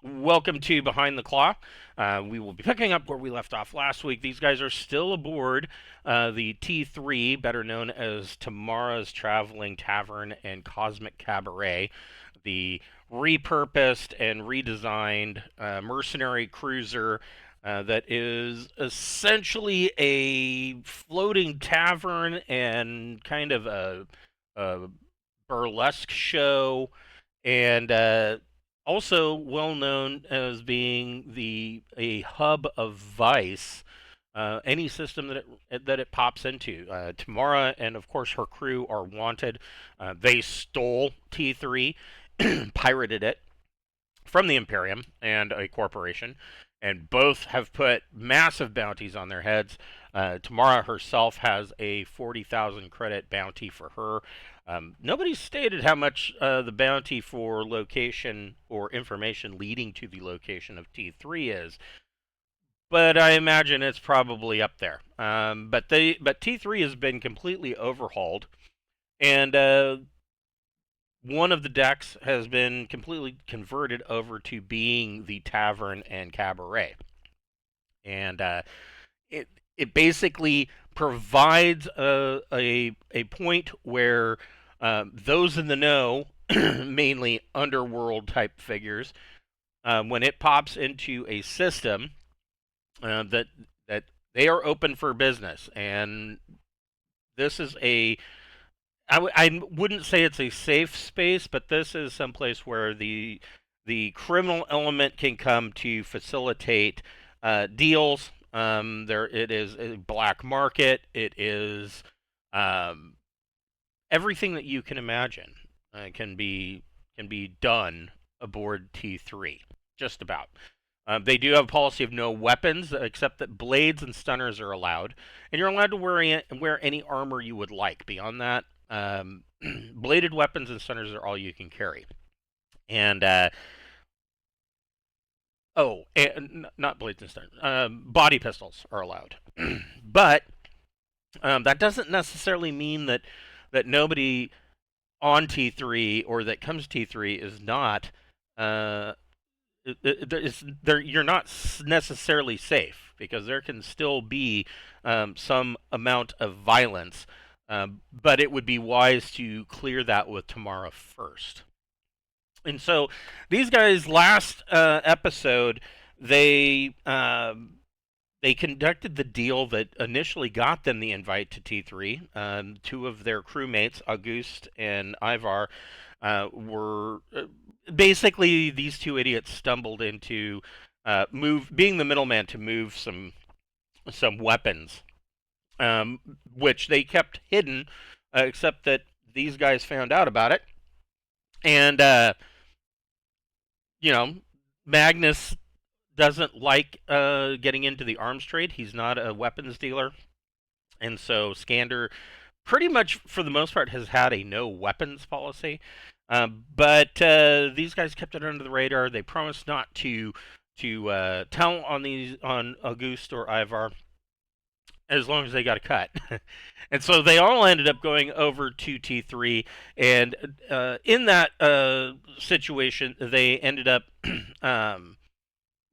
Welcome to Behind the Claw. We will be picking up where we left off last week. These guys are still aboard the T3, better known as Tamara's Traveling Tavern and Cosmic Cabaret, the repurposed and redesigned mercenary cruiser that is essentially a floating tavern and kind of a burlesque show and also well known as being a hub of vice. Any system that it pops into, Tamara and of course her crew are wanted. They stole T3, pirated it from the Imperium and a corporation, and both have put massive bounties on their heads. Tamara herself has a 40,000 credit bounty for her. Nobody's stated how much the bounty for location or information leading to the location of T3 is, but I imagine it's probably up there. But T3 has been completely overhauled, and one of the decks has been completely converted over to being the tavern and cabaret, and it it basically provides a point where those in the know, mainly underworld type figures, when it pops into a system that they are open for business, and this is I wouldn't say it's a safe space, but this is some place where the criminal element can come to facilitate deals. There, it is a black market. It is um, everything that you can imagine can be done aboard T3. Just about. They do have a policy of no weapons, except that blades and stunners are allowed, and you're allowed to wear any armor you would like. Beyond that, bladed weapons and stunners are all you can carry. And not blades and stunners. Body pistols are allowed, but that doesn't necessarily mean that nobody on T3 or that comes T3 is not uh, you're not necessarily safe, because there can still be some amount of violence, but it would be wise to clear that with Tamara first. And so these guys last episode, they they conducted the deal that initially got them the invite to T3. Two of their crewmates, August and Ivar, were basically these two idiots stumbled into being the middleman to move some weapons, which they kept hidden, except that these guys found out about it, and you know Magnus doesn't like getting into the arms trade. He's not a weapons dealer, and so Skander, pretty much for the most part, has had a no weapons policy. But these guys kept it under the radar. They promised not to tell on August or Ivar as long as they got a cut. And so they all ended up going over to T3, and in that situation, they ended up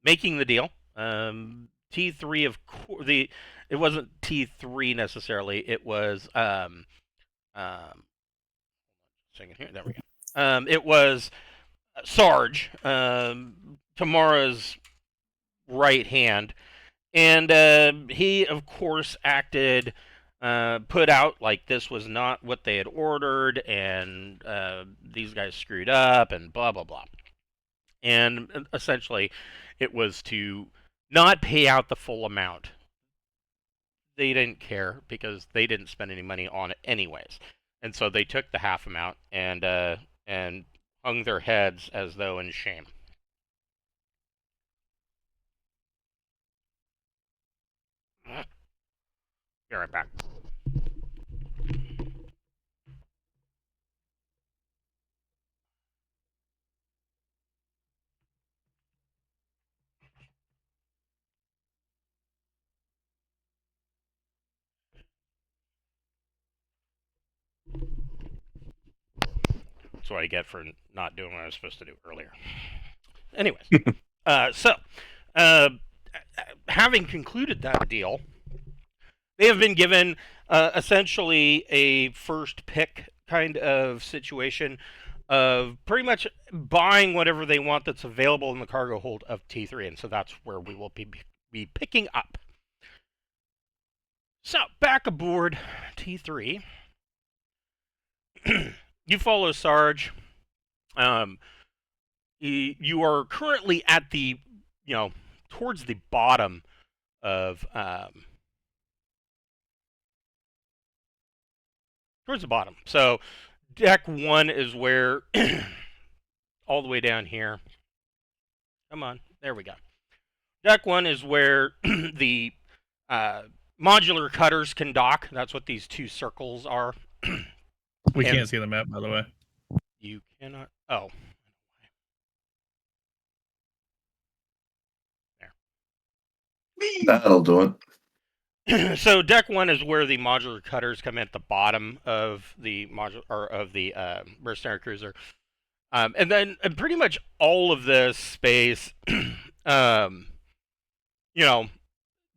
making the deal. T3 of the it wasn't T3 necessarily. It was second here. There we go. It was Sarge, Tamara's right hand, and he of course acted put out like this was not what they had ordered, and these guys screwed up, and blah blah blah. And essentially, it was to not pay out the full amount. They didn't care because they didn't spend any money on it anyways, and so they took the half amount and hung their heads as though in shame. Be right back. That's what I get for not doing what I was supposed to do earlier. Anyways, so uh, having concluded that deal, they have been given essentially a first pick kind of situation of pretty much buying whatever they want that's available in the cargo hold of T3, and so that's where we will be picking up. So back aboard T3, you follow Sarge. Um, you are currently at the, towards the bottom of towards the bottom. So deck one is where all the way down here. Come on, there we go. Deck one is where the modular cutters can dock. That's what these two circles are. We can't see the map, by the way. You cannot. Oh. There. That'll do it. So deck one is where the modular cutters come in at the bottom of the mercenary cruiser. And then pretty much all of this space,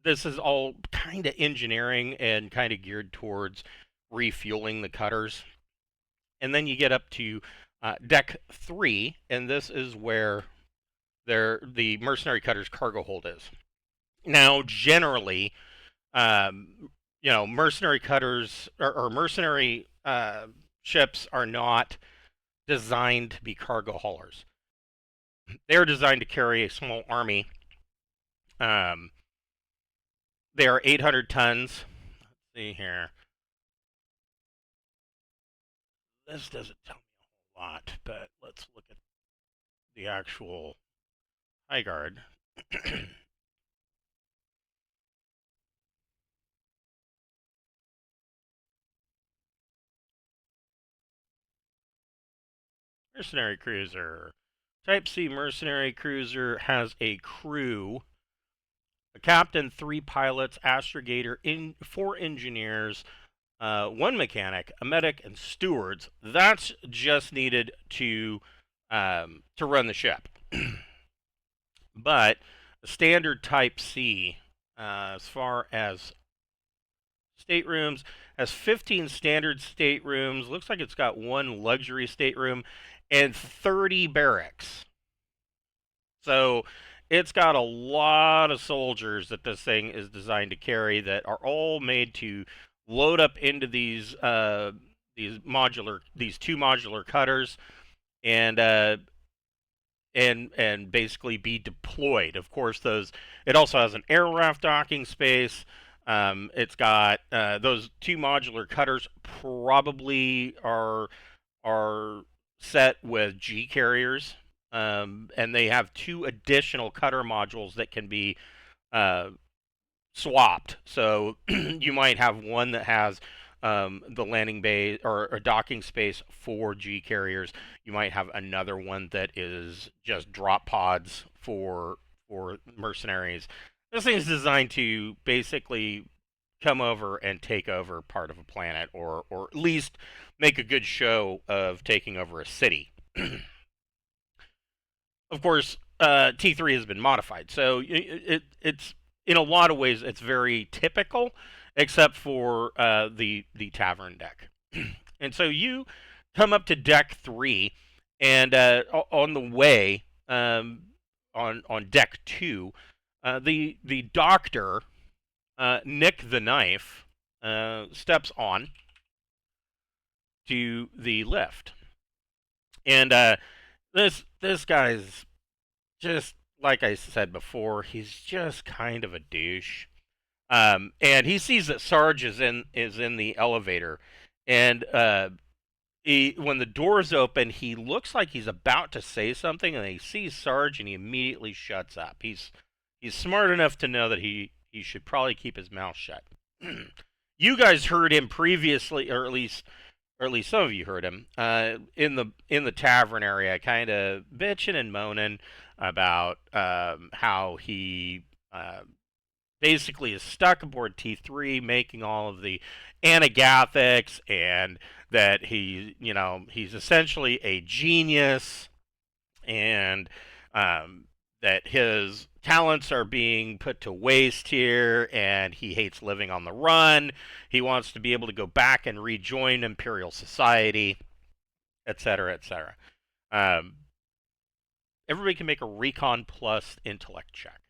this is all kind of engineering and kind of geared towards refueling the cutters. And then you get up to deck 3, and this is where the mercenary cutters cargo hold is. Now, generally, mercenary cutters or mercenary ships are not designed to be cargo haulers. They're designed to carry a small army. They are 800 tons. Let's see here. This doesn't tell me a whole lot, but let's look at the actual high guard. Mercenary cruiser. Type C mercenary cruiser has a crew, a captain, 3 pilots, astrogator, 4 engineers, 1 mechanic, a medic, and stewards. That's just needed to run the ship. But standard Type C, as far as staterooms, has 15 standard staterooms. Looks like it's got 1 luxury stateroom and 30 barracks. So it's got a lot of soldiers that this thing is designed to carry that are all made to load up into these two modular cutters and basically be deployed. Of course, it also has an aircraft docking space. It's got those 2 modular cutters probably are set with G carriers, and they have 2 additional cutter modules that can be swapped. So you might have one that has the landing bay or a docking space for G carriers. You might have another one that is just drop pods for mercenaries. This thing is designed to basically come over and take over part of a planet, or at least make a good show of taking over a city. Of course, T3 has been modified, so it's in a lot of ways it's very typical, except for the tavern deck. And so you come up to deck 3, and on the way on deck 2, the doctor, Nick the Knife, steps on to the lift, and this guy's just, like I said before, he's just kind of a douche. And he sees that Sarge is in the elevator, and when the doors open, he looks like he's about to say something, and he sees Sarge, and he immediately shuts up. He's smart enough to know that he should probably keep his mouth shut. You guys heard him previously, or at least some of you heard him in the tavern area, kind of bitching and moaning about how he basically is stuck aboard T3, making all of the anagathics, and that he's essentially a genius, and that his talents are being put to waste here, and he hates living on the run. He wants to be able to go back and rejoin Imperial Society, etc., etc. Um, everybody can make a Recon plus Intellect check.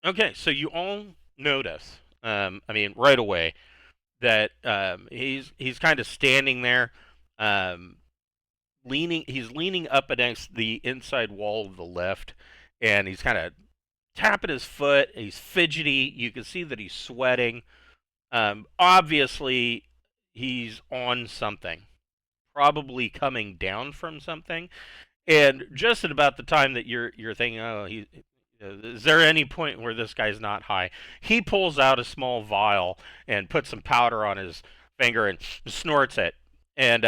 Okay, so you all notice, right away, that he's kind of standing there, um, leaning. He's leaning up against the inside wall of the lift, and he's kind of tapping his foot. He's fidgety. You can see that he's sweating. Obviously, he's on something, probably coming down from something. And just at about the time that you're thinking, oh, is there any point where this guy's not high? He pulls out a small vial and puts some powder on his finger and snorts it. And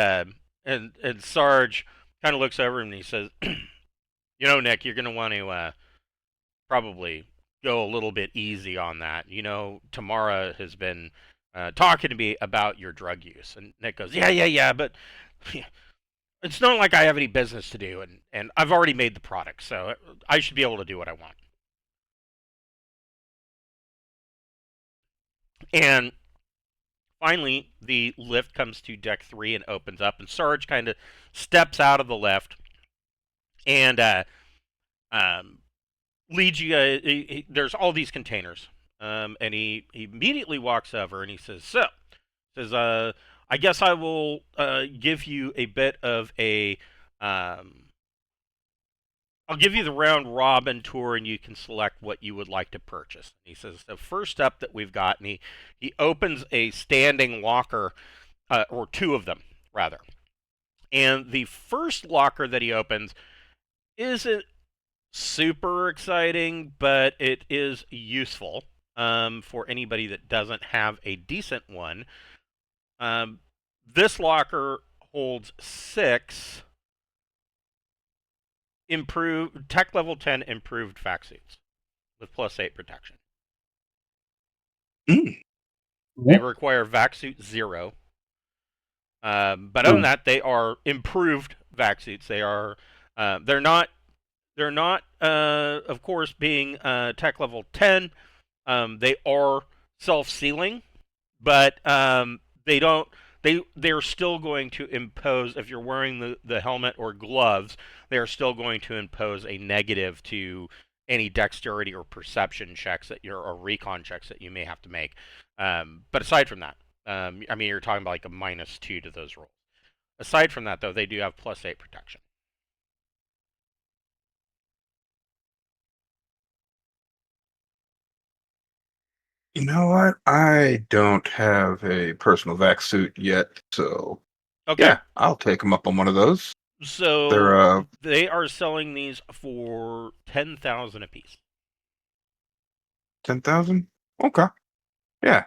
Sarge kind of looks over him and he says, Nick, you're gonna want to probably go a little bit easy on that. Tamara has been talking to me about your drug use. And Nick goes, yeah, but it's not like I have any business to do, and I've already made the product, so I should be able to do what I want. And finally, the lift comes to deck 3 and opens up, and Sarge kind of steps out of the lift and leads you. There's all these containers, and he immediately walks over and he says, I guess I will give you a bit of a. I'll give you the round robin tour and you can select what you would like to purchase. He says the first up that we've got, and he opens a standing locker, or two of them, rather. And the first locker that he opens isn't super exciting, but it is useful for anybody that doesn't have a decent one. This locker holds 6 improved tech level 10 improved vac suits with +8 protection. They require vac suit 0. But other than that, they are improved vac suits. They are they're not of course being tech level 10. They are self-sealing, but they're still going to impose, if you're wearing the helmet or gloves, they are still going to impose a negative to any dexterity or perception checks or recon checks that you may have to make. But aside from that, you're talking about like a -2 to those rolls. Aside from that, though, they do have +8 protection. You know what? I don't have a personal vac suit yet, so Okay. yeah, I'll take them up on one of those. So they are selling these for 10,000 apiece. 10,000? Okay. Yeah.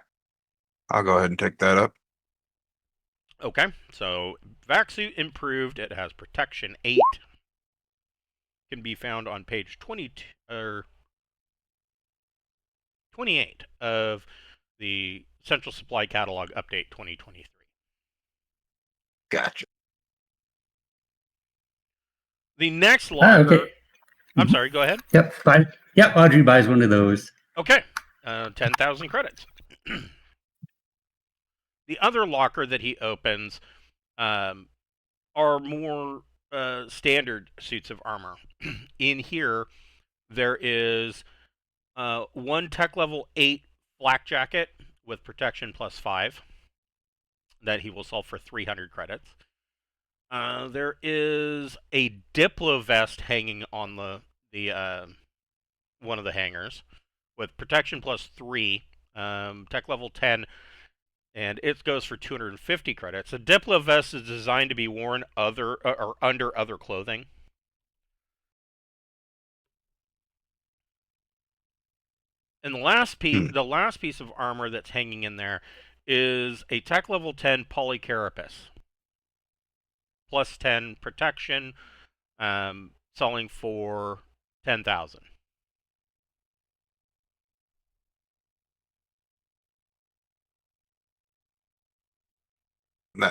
I'll go ahead and take that up. Okay. So vac suit improved. It has protection 8. Can be found on page 22 or 28 of the Central Supply Catalog Update 2023. Gotcha. The next locker. Okay. I'm sorry, go ahead. Yep. Yep. Audrey buys one of those. Okay. 10,000 credits. The other locker that he opens are more standard suits of armor. In here, there is 1 tech level 8 flak jacket with protection +5 that he will sell for 300 credits. There is a Diplo vest hanging on the one of the hangers with protection +3, tech level 10, and it goes for 250 credits. A Diplo vest is designed to be worn under other clothing. And the last piece of armor that's hanging in there is a tech level 10 polycarapace. +10 protection, selling for 10,000. Nah.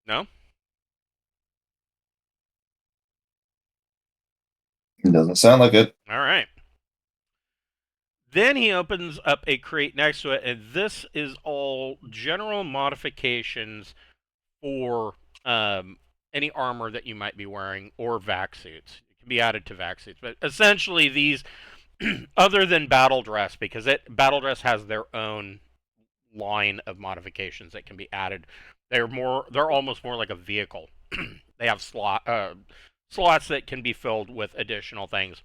No? It doesn't sound like it. All right. Then he opens up a crate next to it, and this is all general modifications for any armor that you might be wearing or vac suits. It can be added to vac suits, but essentially these, other than battle dress, because battle dress has their own line of modifications that can be added. They're almost more like a vehicle. They have slots that can be filled with additional things,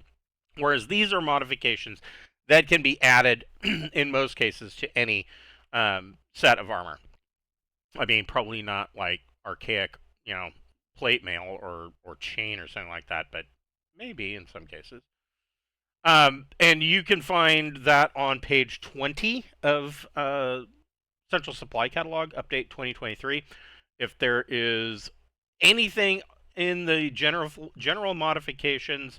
whereas these are modifications that can be added in most cases to any set of armor. I mean, probably not like archaic, plate mail or chain or something like that, but maybe in some cases. And you can find that on page 20 of Central Supply Catalog, Update 2023. If there is anything in the general modifications,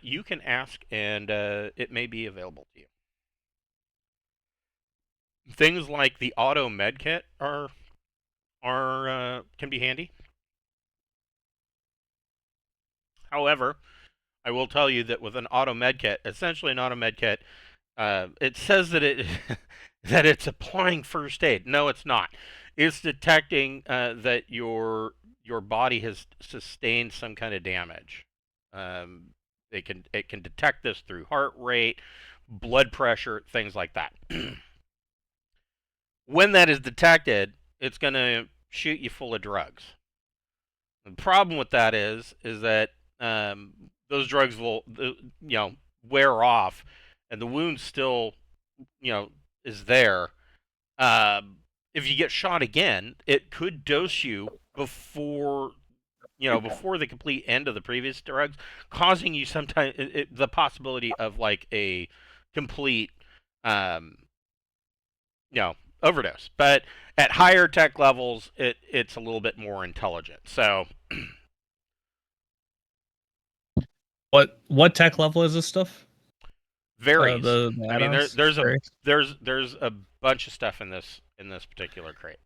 you can ask, and it may be available to you. Things like the auto med kit are can be handy. However, I will tell you that with an auto med kit, essentially an auto med kit, it says that that it's applying first aid. No, it's not. It's detecting that your body has sustained some kind of damage. It can detect this through heart rate, blood pressure, things like that. When that is detected, it's going to shoot you full of drugs. The problem with that is that those drugs will wear off, and the wound still is there. If you get shot again, it could dose you before the complete end of the previous drugs, causing you sometimes the possibility of like a complete overdose. But at higher tech levels, it's a little bit more intelligent. So what tech level is this stuff? varies. The I mean, add-ons? there's a bunch of stuff in this particular crate.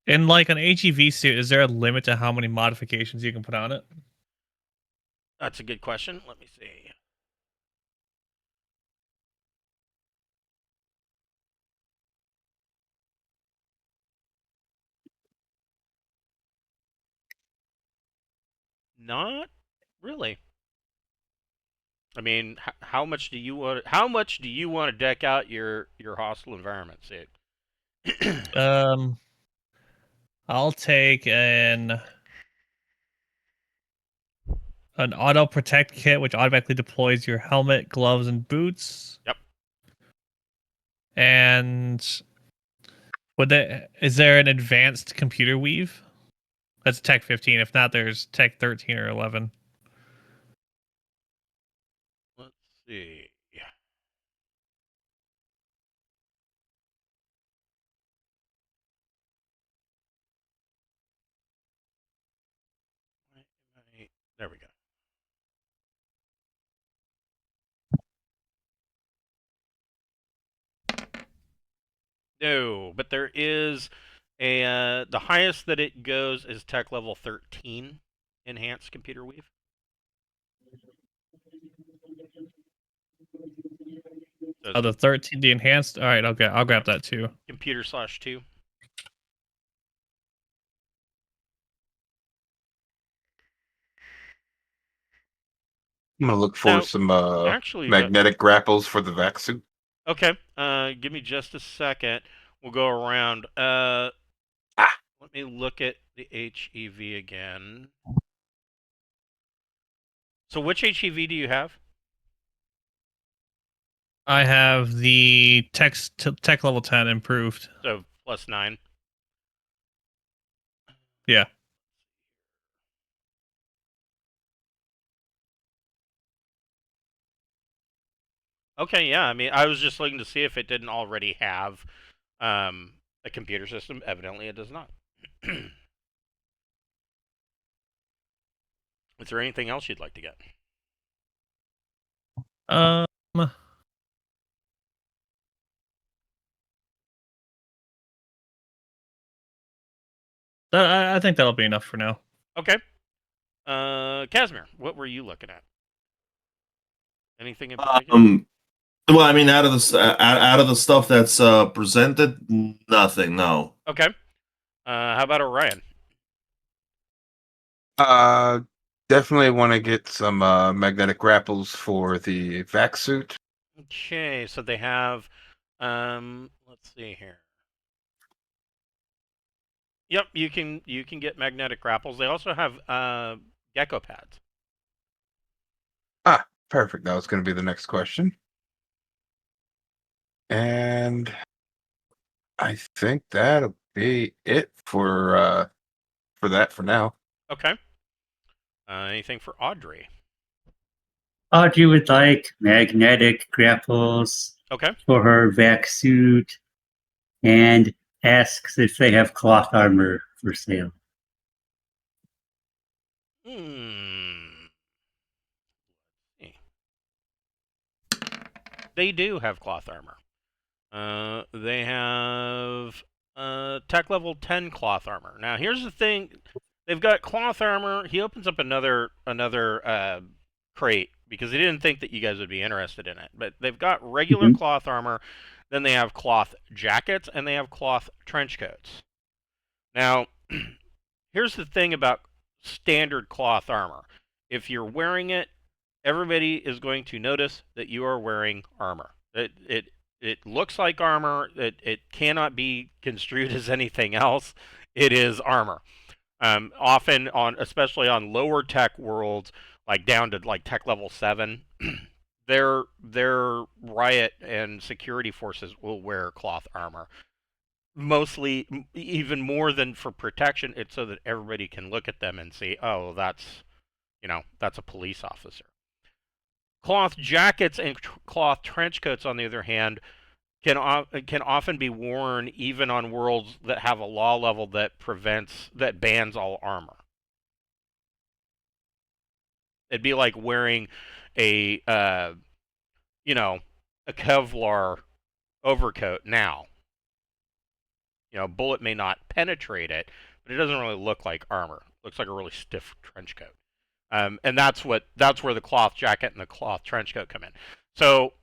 In like an HEV suit, is there a limit to how many modifications you can put on it? That's a good question. Let me see. Not really. I mean, how much do you want? How much do you want to deck out your hostile environment suit? I'll take an auto protect kit, which automatically deploys your helmet, gloves, and boots. Yep. And is there an advanced computer weave? That's Tech 15. If not, there's Tech 13 or 11. Let's see. There we go. No, but there is the highest that it goes is tech level 13 enhanced computer weave. So the 13, the enhanced. All right, okay, I'll grab that too. computer/2. I'm gonna look for Now, some actually, magnetic grapples for the vac suit. Okay, give me just a second. We'll go around. Let me look at the HEV again. So which HEV do you have? I have the tech level 10 improved. So +9. Yeah. Okay, yeah. I mean, I was just looking to see if it didn't already have a computer system. Evidently, it does not. Is there anything else you'd like to get? Um, I think that'll be enough for now. Okay. Kazymyr, what were you looking at? Anything in particular? Well, I mean, out of the stuff that's presented, nothing. No. Okay. How about Orion? Definitely want to get some magnetic grapples for the vac suit. Okay, so they have, let's see here. Yep, you can get magnetic grapples. They also have gecko pads. Ah, perfect. That was going to be the next question. And I think that'll be it for that for now. Okay. Anything for Audrey? Audrey would like magnetic grapples Okay. for her vac suit and asks if they have cloth armor for sale. They do have cloth armor. They have tech level 10 cloth armor. Now, here's the thing. They've got cloth armor. He opens up another crate because he didn't think that you guys would be interested in it. But they've got regular cloth armor, then they have cloth jackets, and they have cloth trench coats. Now, here's the thing about standard cloth armor. If you're wearing it, everybody is going to notice that you are wearing armor. It looks like armor. It cannot be construed as anything else. It is armor. Often especially on lower tech worlds, like down to like tech level 7, their riot and security forces will wear cloth armor. Mostly, even more than for protection, it's so that everybody can look at them and see, oh, that's a police officer. Cloth jackets and cloth trench coats, on the other hand, can often be worn even on worlds that have a law level that bans all armor. It'd be like wearing a Kevlar overcoat now. A bullet may not penetrate it, but it doesn't really look like armor. It looks like a really stiff trench coat. And that's where the cloth jacket and the cloth trench coat come in. So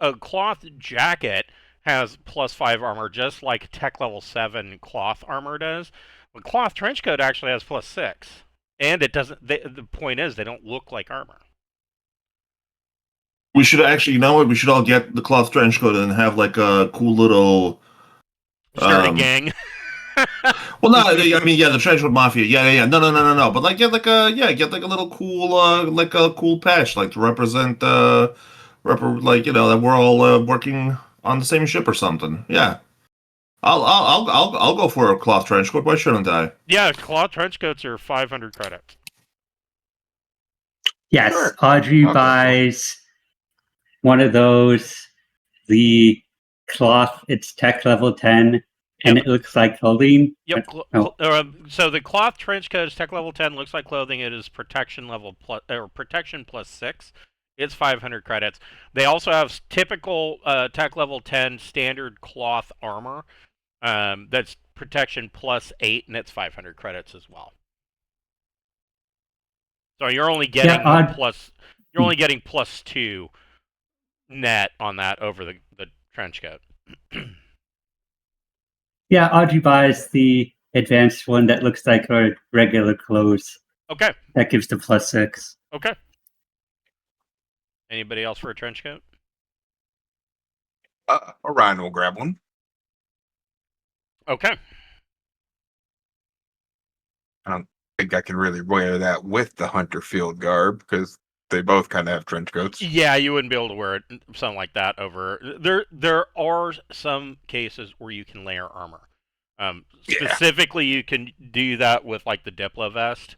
a cloth jacket has +5 armor, just like tech level 7 cloth armor does. The cloth trench coat actually has +6, and it doesn't. The point is, they don't look like armor. We should actually, you know what? We should all get the cloth trench coat and have like a cool little start a gang. Well, no, I mean, the trench coat mafia. Yeah. No. But like, get like a little cool patch, like to represent that we're all working on the same ship or something. Yeah. I'll go for a cloth trench coat. Why shouldn't I? Yeah, cloth trench coats are 500 credits. Yes, Sure. Audrey Okay. buys one of those. The cloth, it's tech level 10, and it looks like clothing. Yep. So the cloth trench coat is tech level 10, looks like clothing. It is protection protection +6. It's 500 credits. They also have typical tech level 10 standard cloth armor. That's protection +8, and it's 500 credits as well. So you're only getting you're only getting +2 net on that over the trench coat. Yeah, Audrey buys the advanced one that looks like our regular clothes. Okay. That gives the +6. Okay. Anybody else for a trench coat? Orion will grab one. Okay. I don't think I can really wear that with the hunter field garb because they both kind of have trench coats. Yeah, you wouldn't be able to wear something like that over. There are some cases where you can layer armor. Specifically, you can do that with like the Diplo vest,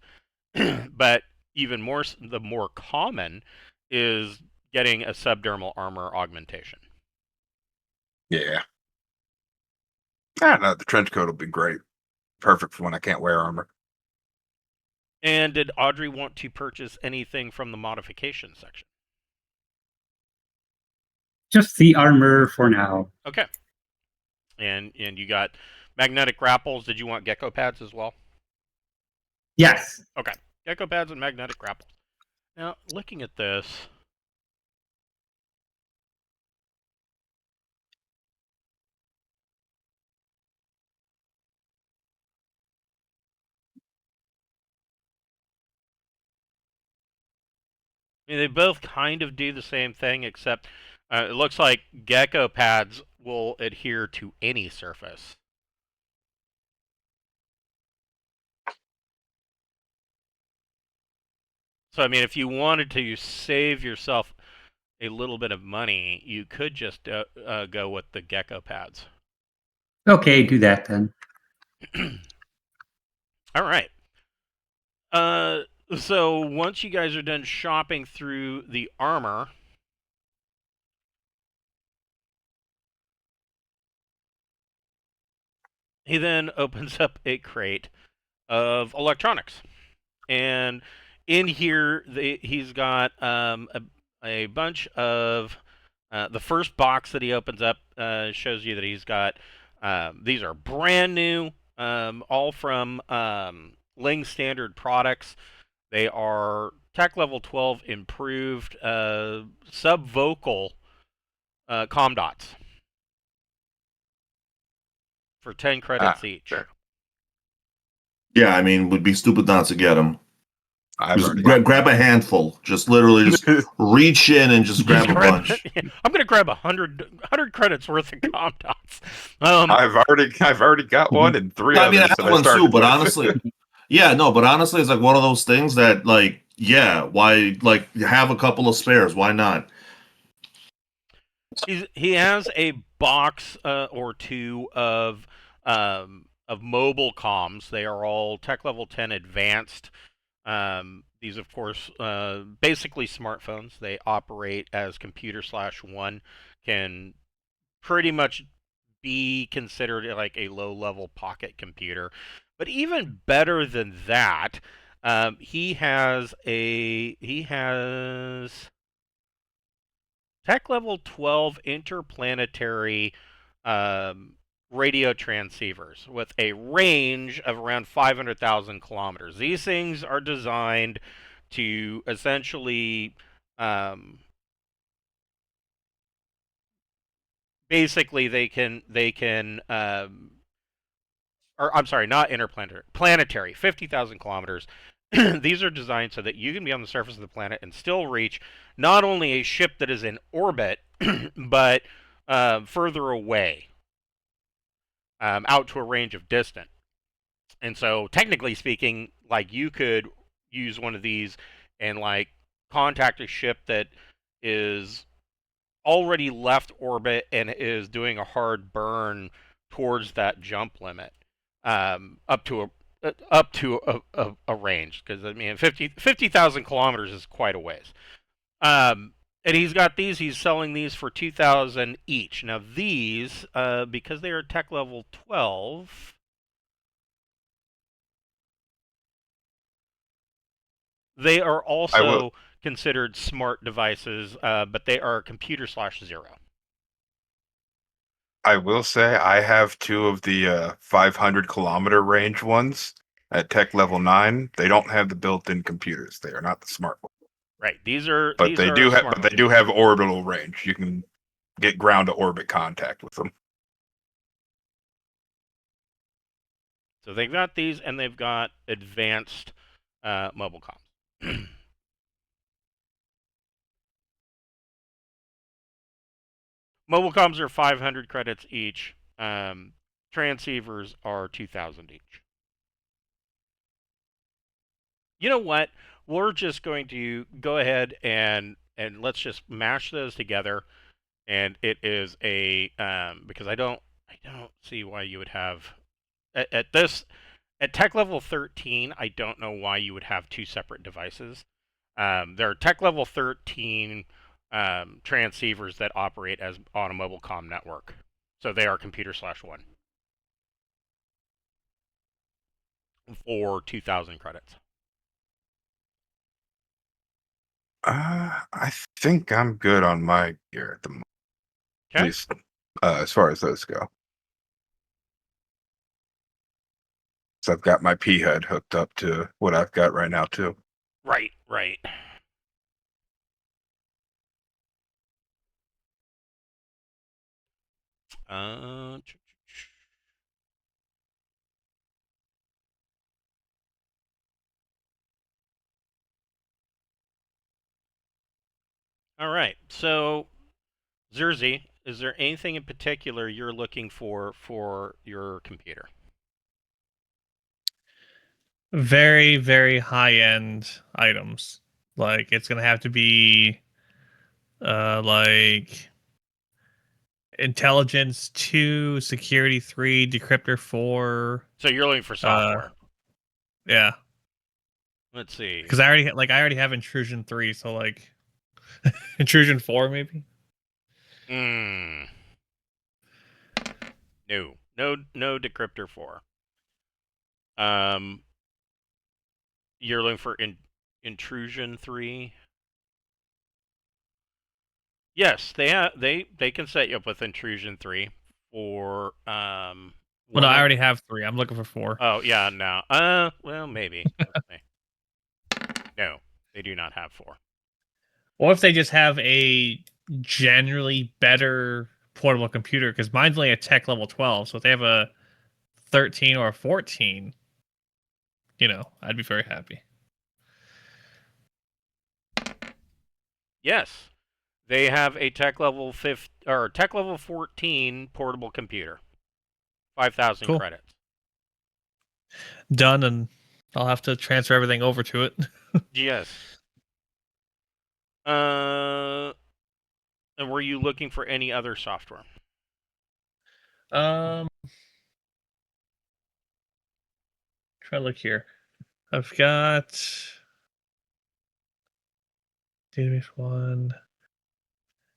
but even more, the more common is getting a subdermal armor augmentation. Yeah. I don't know. The trench coat will be great. Perfect for when I can't wear armor. And did Audrey want to purchase anything from the modification section? Just the armor for now. Okay. And you got magnetic grapples. Did you want gecko pads as well? Yes. Okay. Gecko pads and magnetic grapples. Now, looking at this, I mean, they both kind of do the same thing, except it looks like gecko pads will adhere to any surface. So, I mean, if you wanted to save yourself a little bit of money, you could just go with the gecko pads. Okay, do that then. All right. So once you guys are done shopping through the armor, he then opens up a crate of electronics, and in here he's got a bunch of the first box that he opens up shows you that he's got these are brand new, all from Ling Standard products. They are tech level 12 improved subvocal comm dots for 10 credits each. Sure. Yeah, I mean, would be stupid not to get them. I've Just already got grab a handful. Just literally just reach in and just grab a bunch. I'm gonna grab 100 credits worth of comm dots. I've already got one and three I mean, I others have that one started too, but with. honestly, yeah, no, but honestly, it's like one of those things that, like, yeah, why, like, have a couple of spares? Why not? He has a box or two of mobile comms. They are all tech level 10 advanced. These, of course, basically smartphones. They operate as computer/1, can pretty much be considered like a low-level pocket computer. But even better than that, he has tech level 12 interplanetary radio transceivers with a range of around 500,000 kilometers. These things are designed to essentially basically they can or I'm sorry, not interplanetary, planetary, 50,000 kilometers. These are designed so that you can be on the surface of the planet and still reach not only a ship that is in orbit, but further away, out to a range of distance. And so, technically speaking, like you could use one of these and like contact a ship that is already left orbit and is doing a hard burn towards that jump limit, up to a range, because I mean 50,000 kilometers is quite a ways. And he's got these. He's selling these for 2,000 each. Now these, because they are tech level 12, they are I will. also considered smart devices, but they are computer/0. I will say I have two of the 500-kilometer range ones at tech level 9. They don't have the built-in computers. They are not the smart ones. Right. These are But these they are do have. smart But they do have orbital range. You can get ground to orbit contact with them. So they've got these, and they've got advanced mobile comms. Mobile comms are 500 credits each. Transceivers are 2,000 each. You know what? We're just going to go ahead and let's just mash those together. And it is a because I don't see why you would have at this at tech level 13. I don't know why you would have two separate devices. There are tech level 13 transceivers that operate as on a mobile comm network, so they are computer/1 for 2,000 credits. I think I'm good on my gear at the moment. At Okay. least as far as those go. So I've got my P head hooked up to what I've got right now too. Right, right. Uh, all right. So, Zerzy, is there anything in particular you're looking for your computer? Very, very high end items. Like it's gonna have to be like intelligence 2, security 3, decryptor 4. So you're looking for software. Yeah. Let's see. Because I already have intrusion 3, so like intrusion 4 maybe. No, no decryptor 4. You're looking for intrusion 3. Yes, they can set you up with intrusion 3 for Well, no, I already have 3. I'm looking for 4. Oh yeah, no. Well maybe. No, they do not have 4. Or if they just have a generally better portable computer, because mine's only a tech level 12, so if they have a 13 or a 14, I'd be very happy. Yes, they have a tech level 14 portable computer. 5,000 Cool. credits. Done, and I'll have to transfer everything over to it. Yes. And were you looking for any other software? Try to look here. I've got database 1.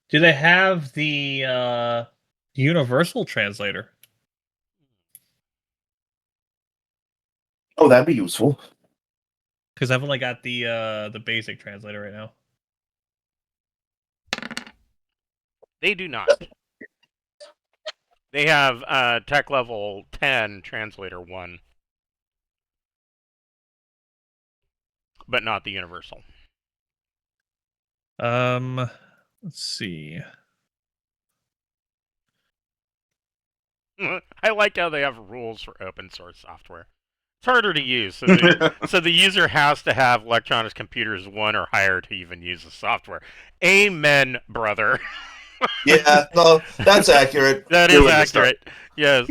Do they have the universal translator? Oh, that'd be useful. Because I've only got the basic translator right now. They do not. They have tech level 10 translator 1, but not the universal. Let's see. I like how they have rules for open source software. It's harder to use, so the user has to have electronic computers 1 or higher to even use the software. Amen, brother. Yeah, no, that's accurate. That is accurate. Yes.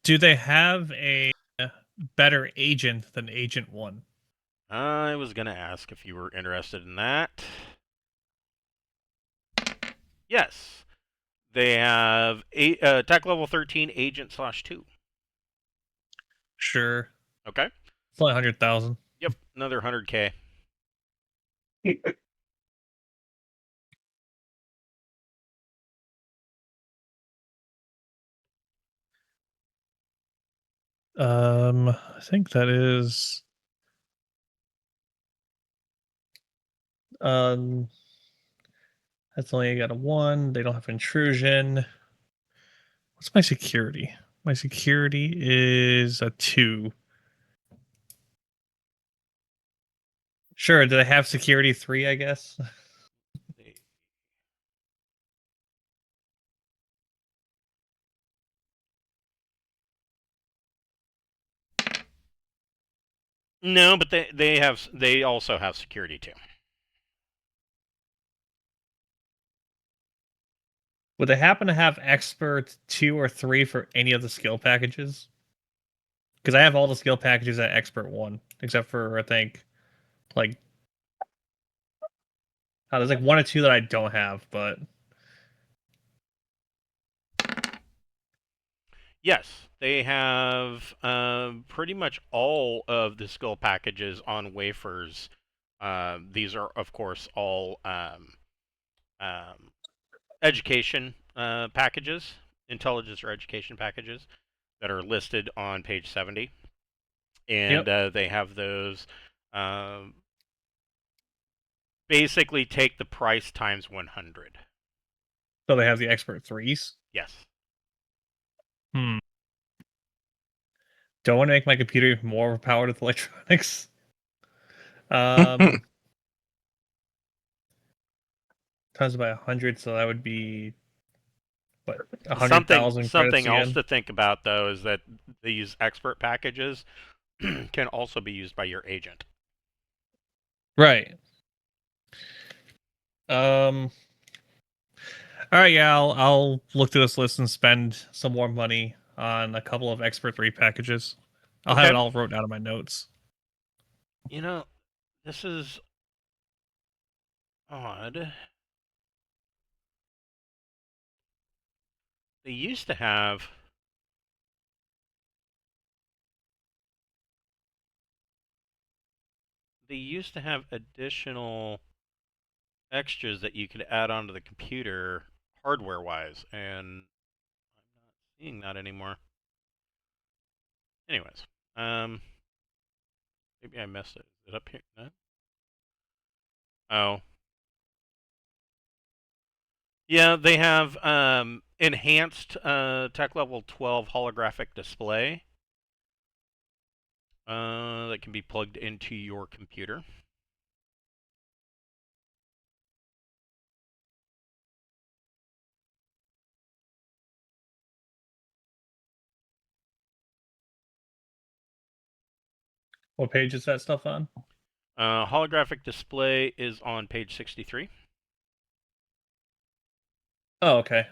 Do they have a better agent than Agent 1? I was going to ask if you were interested in that. Yes. They have tech level 13 agent /2. Sure. Okay. It's only 100,000. Yep, another 100K. I think that is that's only got a 1. They don't have intrusion. What's my security? My security is a 2. Sure, do they have security 3, I guess? No, but they also have security too. Would they happen to have expert 2 or 3 for any of the skill packages? Because I have all the skill packages at expert 1, except for I think like there's like 1 or 2 that I don't have, but Yes, they have pretty much all of the skill packages on wafers. These are, of course, all education packages, intelligence or education packages that are listed on page 70. And they have those basically take the price times 100. so they have the expert 3s. Yes. Don't want to make my computer even more overpowered with electronics. Times by 100, so that would be what, 100,000 credits Something else again. to think about though is that these expert packages can also be used by your agent. Right. All right, yeah, I'll look through this list and spend some more money on a couple of Expert 3 packages. I'll have Okay. it all wrote down in my notes. You know, this is odd. They used to have additional extras that you could add onto the computer hardware-wise, and I'm not seeing that anymore. Anyways, maybe I missed it. Is it up here? No? Oh. Yeah, they have enhanced tech level 12 holographic display that can be plugged into your computer. What page is that stuff on? Holographic display is on page 63. Oh, okay.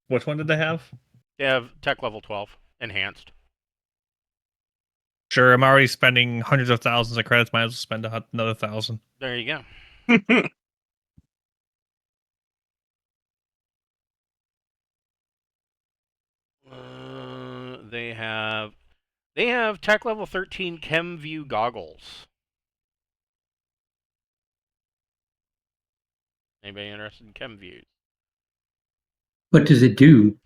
Which one did they have? They have tech level 12 enhanced. Sure, I'm already spending hundreds of thousands of credits. Might as well spend another 1,000. There you go. They have tech level 13 Chem View goggles. Anybody interested in Chem Views? What does it do?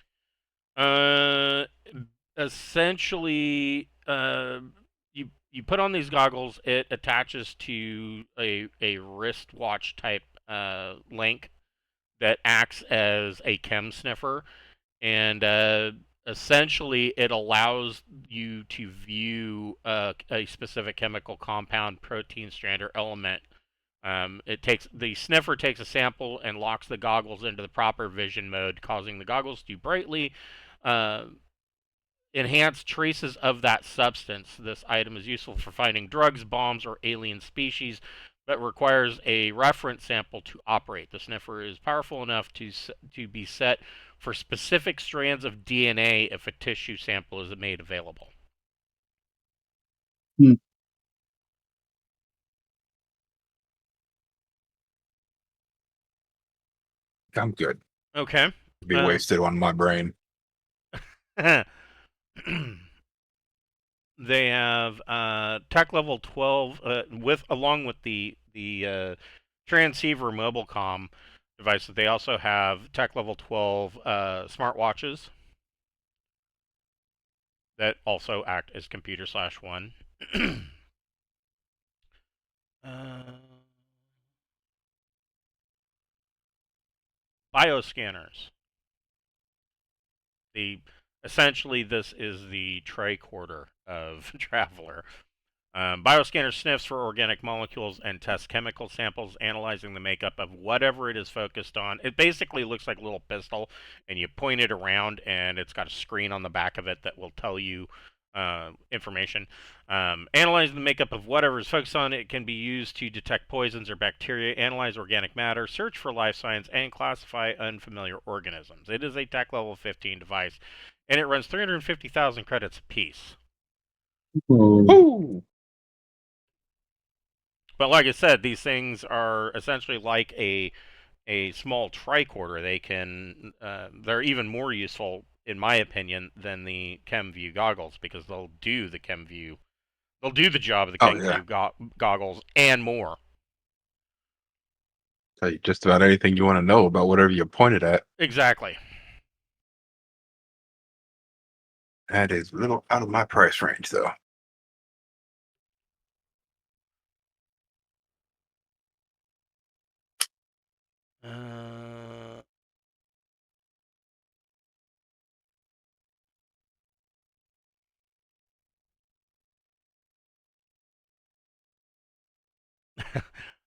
Essentially, you put on these goggles. It attaches to a wristwatch type link that acts as a chem sniffer, and essentially it allows you to view a specific chemical compound, protein, strand, or element. The sniffer takes a sample and locks the goggles into the proper vision mode, causing the goggles to brightly enhance traces of that substance. This item is useful for finding drugs, bombs, or alien species, but requires a reference sample to operate. The sniffer is powerful enough to be set for specific strands of DNA if a tissue sample is made available. Hmm. I'm good. Okay. Be wasted on my brain. They have tech level 12 along with the transceiver mobilecom device. They also have tech level 12 smartwatches that also act as computer/1. Bioscanners. Essentially this is the tricorder of Traveler. Bioscanner sniffs for organic molecules and tests chemical samples, analyzing the makeup of whatever it is focused on. It basically looks like a little pistol, and you point it around, and it's got a screen on the back of it that will tell you information. Analyzing the makeup of whatever is focused on, it can be used to detect poisons or bacteria, analyze organic matter, search for life signs, and classify unfamiliar organisms. It is a tech level 15 device, and it runs 350,000 credits apiece. Oh. But like I said, these things are essentially like a small tricorder. They're even more useful, in my opinion, than the ChemView goggles, because they'll do the ChemView. They'll do the job of the Oh, yeah. ChemView goggles and more. Tell you just about anything you want to know about whatever you pointed at. Exactly. That is a little out of my price range, though.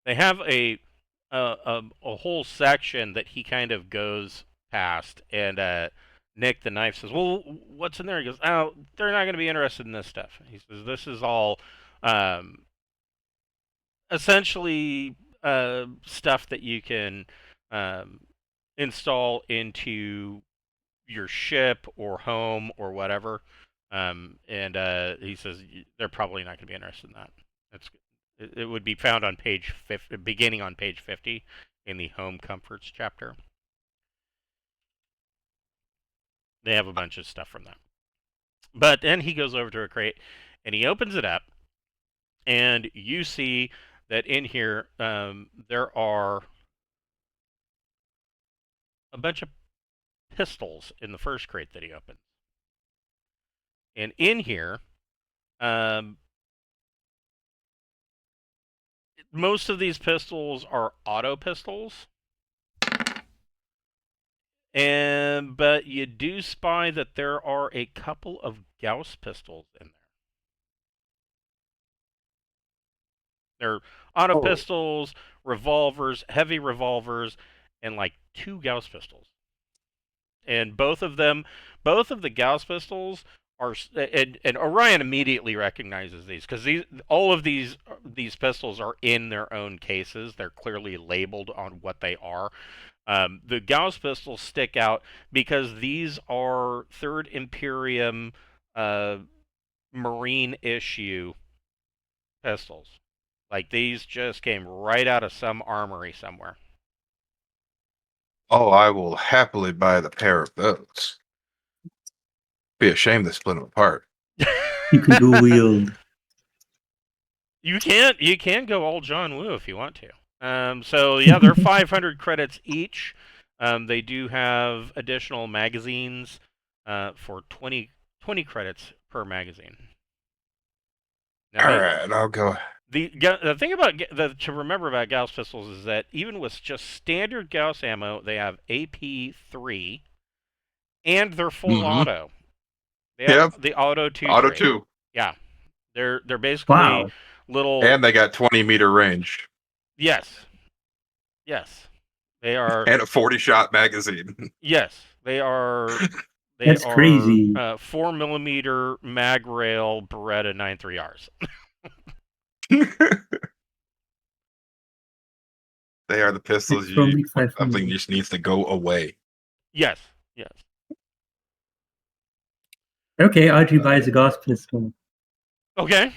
they have a whole section that he kind of goes past, and Nick the knife says, "Well, what's in there?" He goes, "Oh, they're not going to be interested in this stuff." He says, "This is all um, essentially stuff that you can um, install into your ship or home or whatever." And he says they're probably not going to be interested in that. It would be found on page 50, beginning on page 50 in the home comforts chapter. They have a bunch of stuff from that. But then he goes over to a crate and he opens it up, and you see that in here there are a bunch of pistols in the first crate that he opened. And in here, most of these pistols are auto pistols. But you do spy that there are a couple of Gauss pistols in there. They're auto pistols, revolvers, heavy revolvers, and like 2 Gauss pistols. And both of the Gauss pistols are, and Orion immediately recognizes these because all of these pistols are in their own cases. They're clearly labeled on what they are. The Gauss pistols stick out because these are Third Imperium Marine issue pistols. Like, these just came right out of some armory somewhere. Oh, I will happily buy the pair of those. Be a shame to split them apart. You can dual wield. You can go all John Woo if you want to. So yeah, they're 500 credits each. They do have additional magazines for 20 credits per magazine. Now, All right, I'll go. The thing about to remember about Gauss pistols is that even with just standard Gauss ammo, they have AP3, and they're full auto. They have the auto 2. Auto 2. Yeah, they're basically little. And they got 20-meter range. Yes. They are. And a 40-shot magazine. Yes, they are. That's crazy. 4mm mag rail Beretta 93Rs. They are the pistols something just needs to go away. Yes. Okay, Audrey buys a Gauss pistol. Okay.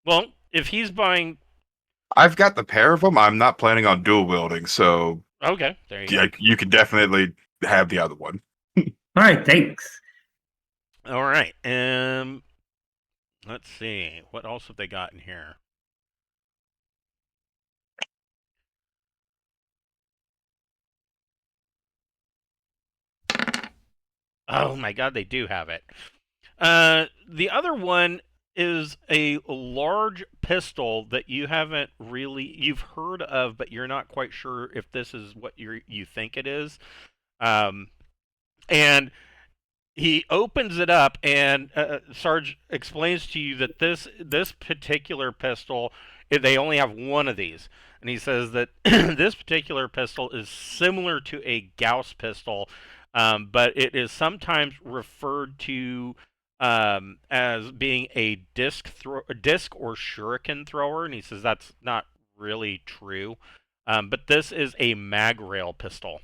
Well, if he's buying... I've got the pair of them. I'm not planning on dual wielding, so... Okay, there you go. You can definitely have the other one. All right, thanks. All right. Let's see. What else have they got in here? Oh my god, they do have it. The other one is a large pistol that you've heard of, but you're not quite sure if this is what you think it is. And he opens it up, and Sarge explains to you that this particular pistol, they only have one of these. And he says that this particular pistol is similar to a Gauss pistol, but it is sometimes referred to as being a disc or shuriken thrower. And he says that's not really true. But this is a mag rail pistol.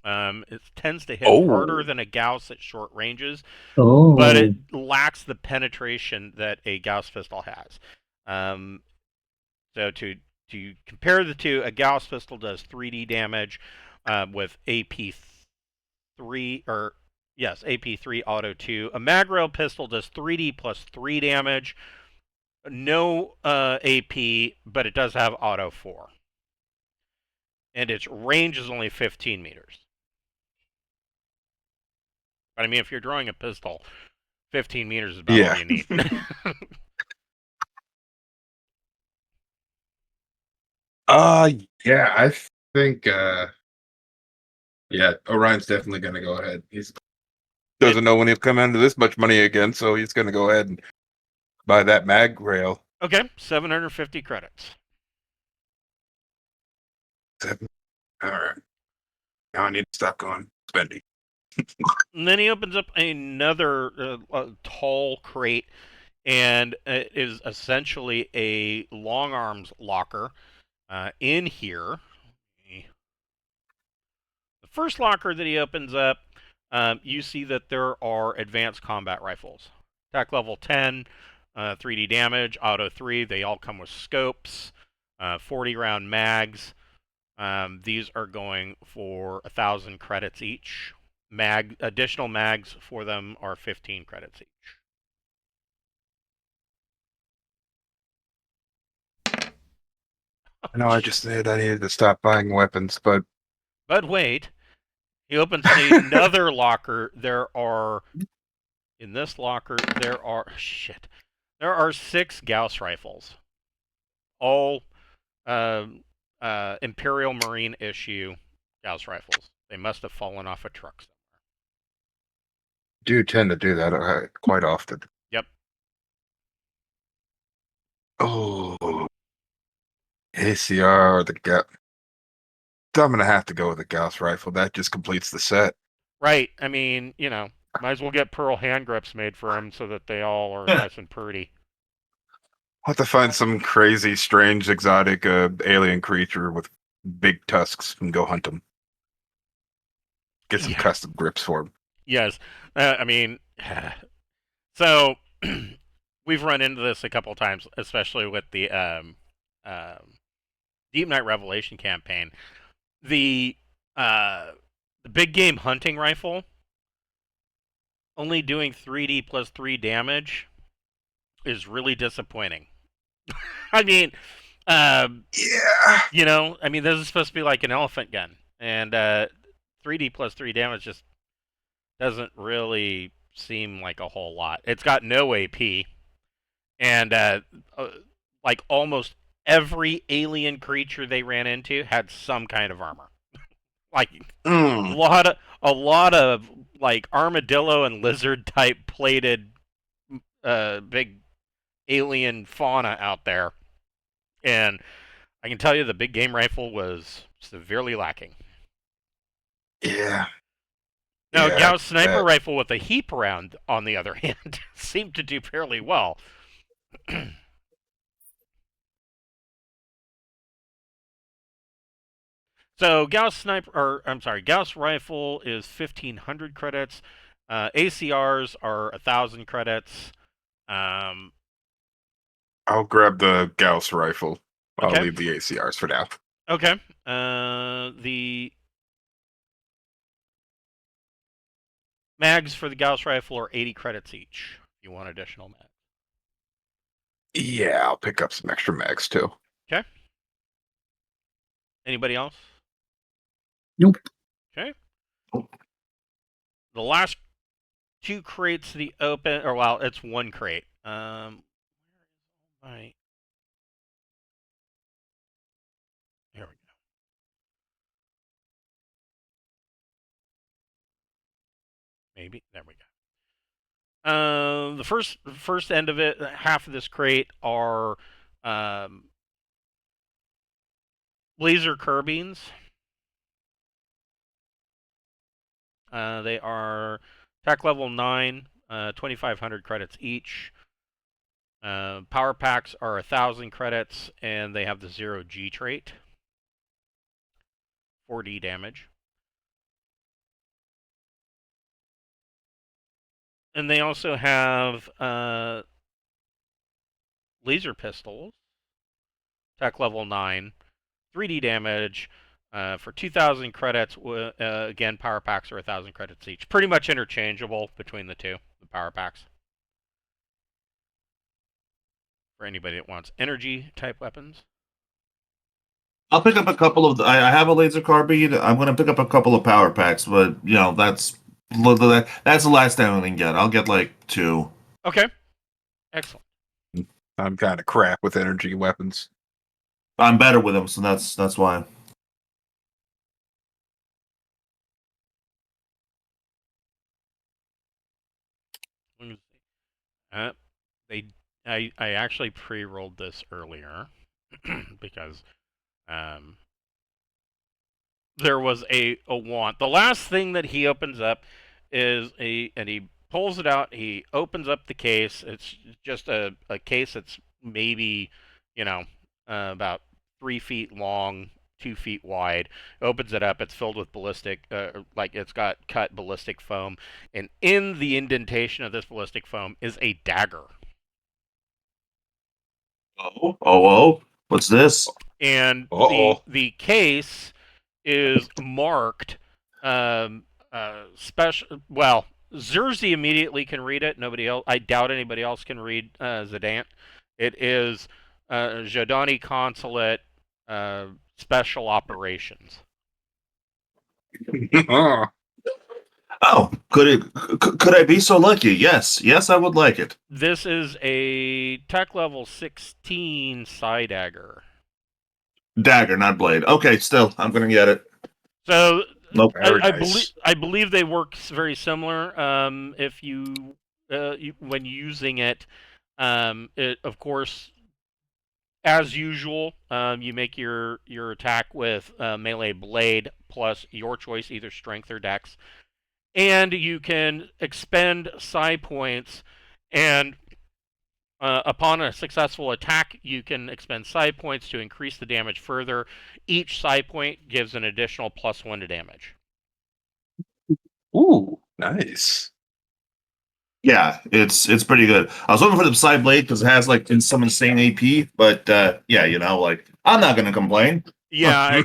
It tends to hit harder than a Gauss at short ranges, but it lacks the penetration that a Gauss pistol has. So to compare the two, a Gauss pistol does 3D damage with AP3 AP3 auto 2. A mag rail pistol does 3D plus 3 damage. No AP, but it does have auto 4. And its range is only 15 meters. But I mean, if you're drawing a pistol, 15 meters is about all you need. Yeah, I think Orion's definitely gonna go ahead. He doesn't know when he'll come into this much money again, so he's gonna go ahead and Buy that mag rail. Okay, 750 credits. All right. Now I need to stop going spending. And then he opens up another tall crate, and it is essentially a long arms locker. In here, the first locker that he opens up, you see that there are advanced combat rifles. Attack level 10, 3D damage, auto 3. They all come with scopes, 40 round mags. These are going for 1,000 credits each. Additional mags for them are 15 credits each. I know I just said I needed to stop buying weapons, but But wait, he opens another locker. In this locker, there are 6 Gauss rifles, all Imperial Marine issue Gauss rifles. They must have fallen off a truck somewhere. do tend to do that quite often. Yep. Oh, ACR or the Gauss. I'm gonna have to go with the Gauss rifle. That just completes the set. Right. I mean, might as well get pearl hand grips made for him so that they all are nice and pretty. I'll have to find some crazy, strange, exotic alien creature with big tusks and go hunt them. Get some Yeah. custom grips for them. Yes. I mean, so we've run into this a couple times, especially with the Deep Night Revelation campaign. The big game hunting rifle only doing 3D plus 3 damage is really disappointing. I mean, Yeah. this is supposed to be like an elephant gun, and 3D plus 3 damage just doesn't really seem like a whole lot. It's got no AP, and like almost every alien creature they ran into had some kind of armor. Like a lot of like armadillo and lizard type plated big alien fauna out there, and I can tell you the big game rifle was severely lacking. Yeah. Now, Yeah, Gauss sniper rifle with a heap round, on the other hand, seemed to do fairly well. So Gauss rifle is 1,500 credits. ACRs are 1,000 credits. I'll grab the Gauss rifle. I'll Okay. leave the ACRs for now. Okay. The mags for the Gauss rifle are 80 credits each. If you want additional mags. Yeah, I'll pick up some extra mags too. Okay. Anybody else? Nope. Okay. The last 2 crates to the open, or well, it's 1 crate. Right. Here we go. Maybe there we go. The first end of it, half of this crate are laser carbines. They are tech level 9, 2,500 credits each. Power packs are 1,000 credits, and they have the 0G trait. 4D damage. And they also have laser pistols, tech level 9, 3D damage, for 2,000 credits. Again, power packs are 1,000 credits each. Pretty much interchangeable between the two, the power packs. For anybody that wants energy type weapons. I'll pick up a couple of. I have a laser carbine. I'm going to pick up a couple of power packs, but that's the last thing I can get. I'll get like 2. Okay, excellent. I'm kind of crap with energy weapons. I'm better with them, so that's why. Let me see. They I actually pre-rolled this earlier because there was a wand. The last thing that he opens up is and he pulls it out. He opens up the case. It's just a case that's maybe, about 3 feet long, 2 feet wide. Opens it up. It's filled with ballistic, like it's got cut ballistic foam, and in the indentation of this ballistic foam is a dagger. Oh, what's this? And Uh-oh. the case is marked special. Well, Zerzi immediately can read it. Nobody else. I doubt anybody else can read Zidant. It is Jadani Consulate Special Operations. Oh, could I be so lucky? Yes, I would like it. This is a tech level 16 side dagger. Dagger, not blade. Okay, still, I'm gonna get it. So Nope. Very I nice. believe they work very similar. If when using it, it of course, as usual, you make your attack with melee blade plus your choice, either strength or dex, and you can expend psi points. And upon a successful attack, you can expend psi points to increase the damage further. Each psi point gives an additional +1 to damage. Ooh, nice. Yeah, it's pretty good. I was looking for the side blade because it has like some insane AP, but yeah, like I'm not gonna complain. Yeah,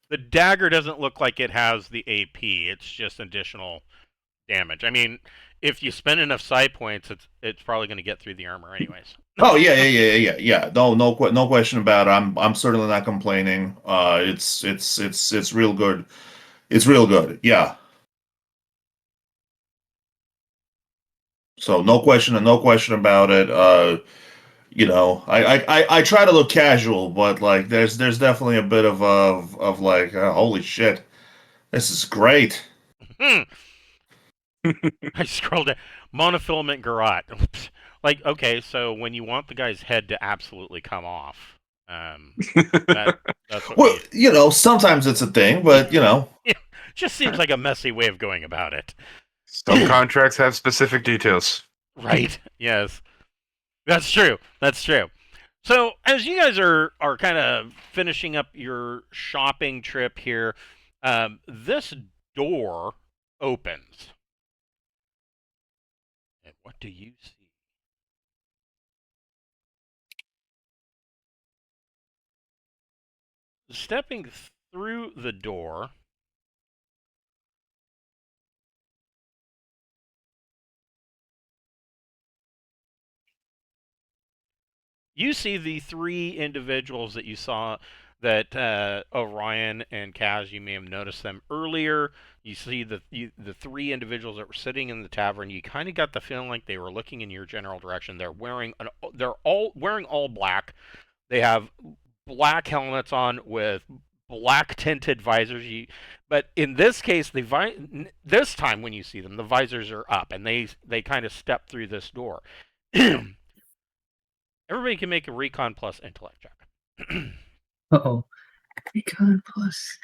the dagger doesn't look like it has the AP. It's just additional damage. I mean, if you spend enough psi points, it's probably going to get through the armor anyways. Oh yeah. No question about it. I'm certainly not complaining. It's real good. It's real good. Yeah. So no question about it. I try to look casual, but like there's definitely a bit of like holy shit, this is great. I scrolled down. Monofilament garrote. Like, okay, so when you want the guy's head to absolutely come off, that's what Well, sometimes it's a thing, but it just seems like a messy way of going about it. Some contracts have specific details. Right. Yes. That's true. That's true. So, as you guys are kind of finishing up your shopping trip here, this door opens. And what do you see? Stepping through the door, you see the three individuals that you saw, that Orion and Kaz, you may have noticed them earlier. You see the three individuals that were sitting in the tavern. You kind of got the feeling like they were looking in your general direction. They're all wearing all black. They have black helmets on with black tinted visors. But in this case, this time when you see them, the visors are up, and they kind of step through this door. Everybody can make a recon plus intellect check. Uh-oh. Recon plus.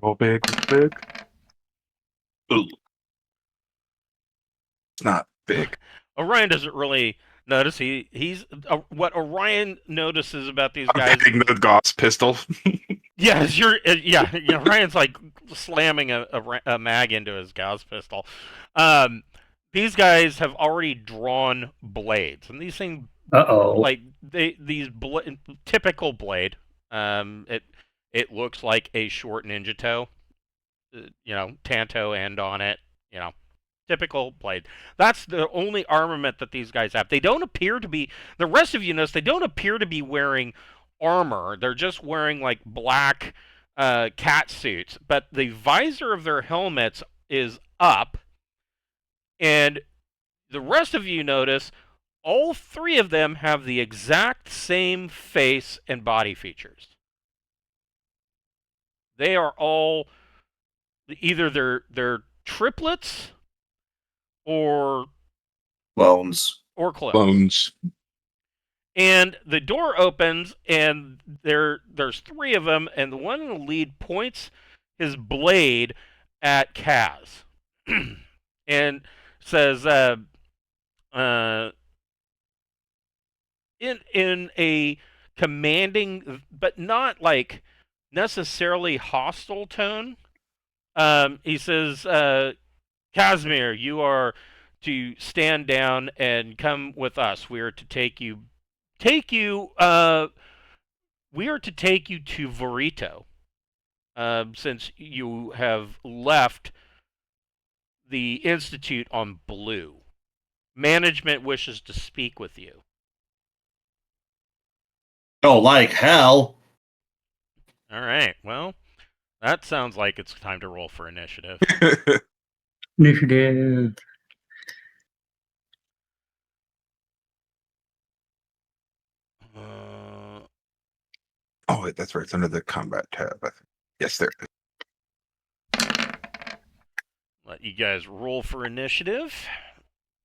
Roll big, big. Ooh. It's not big. Orion doesn't really notice. He's what Orion notices about these I'm guys. hitting the Gauss pistol. Yes, Ryan's like slamming a mag into his Gauss pistol. These guys have already drawn blades, and these things, Uh-oh. like typical blade. It looks like a short ninja toe, tanto end on it, typical blade. That's the only armament that these guys have. They don't appear to be. The rest of you notice they don't appear to be wearing armor. They're just wearing like black cat suits, but the visor of their helmets is up, and the rest of you notice all three of them have the exact same face and body features. They are all either they're triplets, or Bones. or close. Bones. And the door opens, and there's three of them, and the one in the lead points his blade at Kaz, and says, in a commanding but not like necessarily hostile tone, he says, Kazymyr, you are to stand down and come with us. We are to we are to take you to Vorito, since you have left the Institute on blue. Management wishes to speak with you. Oh, like hell. All right. Well, that sounds like it's time to roll for initiative. Initiative. Oh, wait, that's right. It's under the combat tab. I think. Yes, there it is. Let you guys roll for initiative.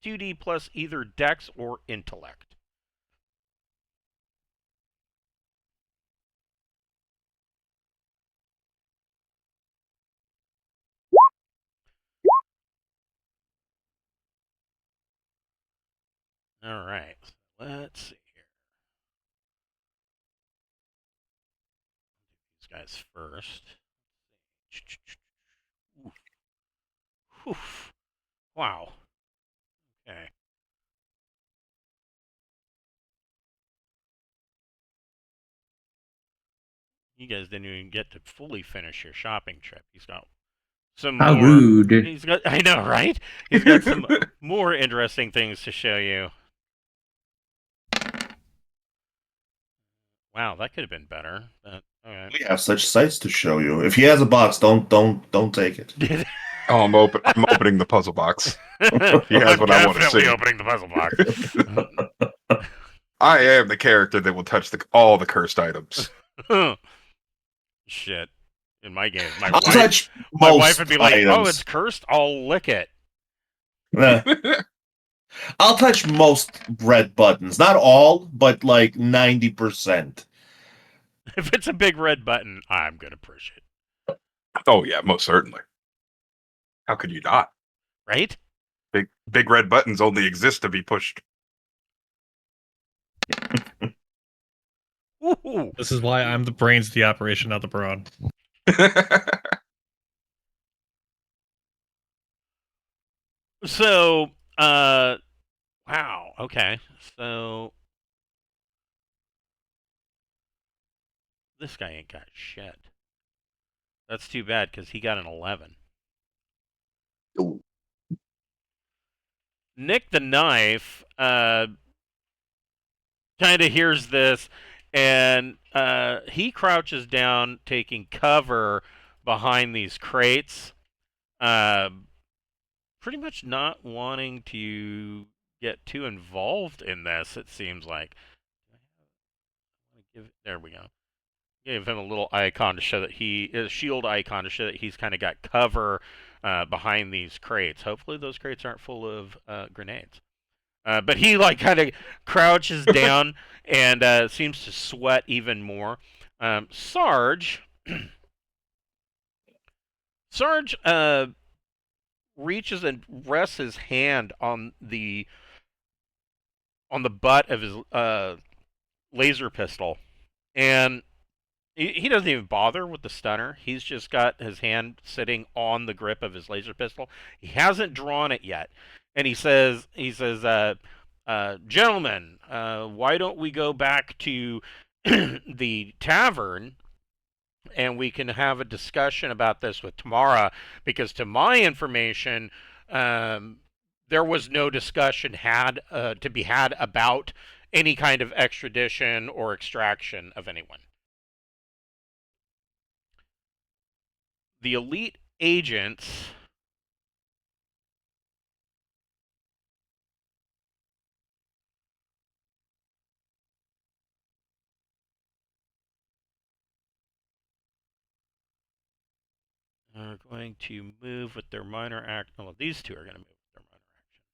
2D plus either dex or intellect. All right. Let's see here. These guys first. Oof. Oof. Wow. Okay. You guys didn't even get to fully finish your shopping trip. He's got some How more. rude. He's got. I know, right? He's got some more interesting things to show you. Wow, that could have been better. But all We have such sights to show you. If he has a box, don't take it. right. Oh, I'm opening the puzzle box. He has I'm what I want to definitely see. opening the puzzle box. I am the character that will touch all the cursed items. Shit. In my game, my I'll wife, touch my most wife would be like, items. "Oh, it's cursed. I'll lick it." I'll touch most red buttons. Not all, but like 90%. If it's a big red button, I'm gonna push it. Oh yeah, most certainly. How could you not? Right? Big red buttons only exist to be pushed. Ooh. This is why I'm the brains of the operation, not the brawn. So, wow. Okay. So this guy ain't got shit. That's too bad because he got an 11. Ooh. Nick the Knife kind of hears this, and he crouches down, taking cover behind these crates, pretty much not wanting to get too involved in this, it seems like. There we go. Give him a little icon to show that a shield icon to show that he's kind of got cover behind these crates. Hopefully those crates aren't full of grenades. But he like kind of crouches down and seems to sweat even more. Sarge reaches and rests his hand on the butt of his laser pistol, and he doesn't even bother with the stunner. He's just got his hand sitting on the grip of his laser pistol. He hasn't drawn it yet, and he says, "Gentlemen, why don't we go back to the tavern, and we can have a discussion about this with Tamara? Because to my information, there was no discussion to be had about any kind of extradition or extraction of anyone." The elite agents are going to move with their minor act. Well, these two are going to move with their minor action.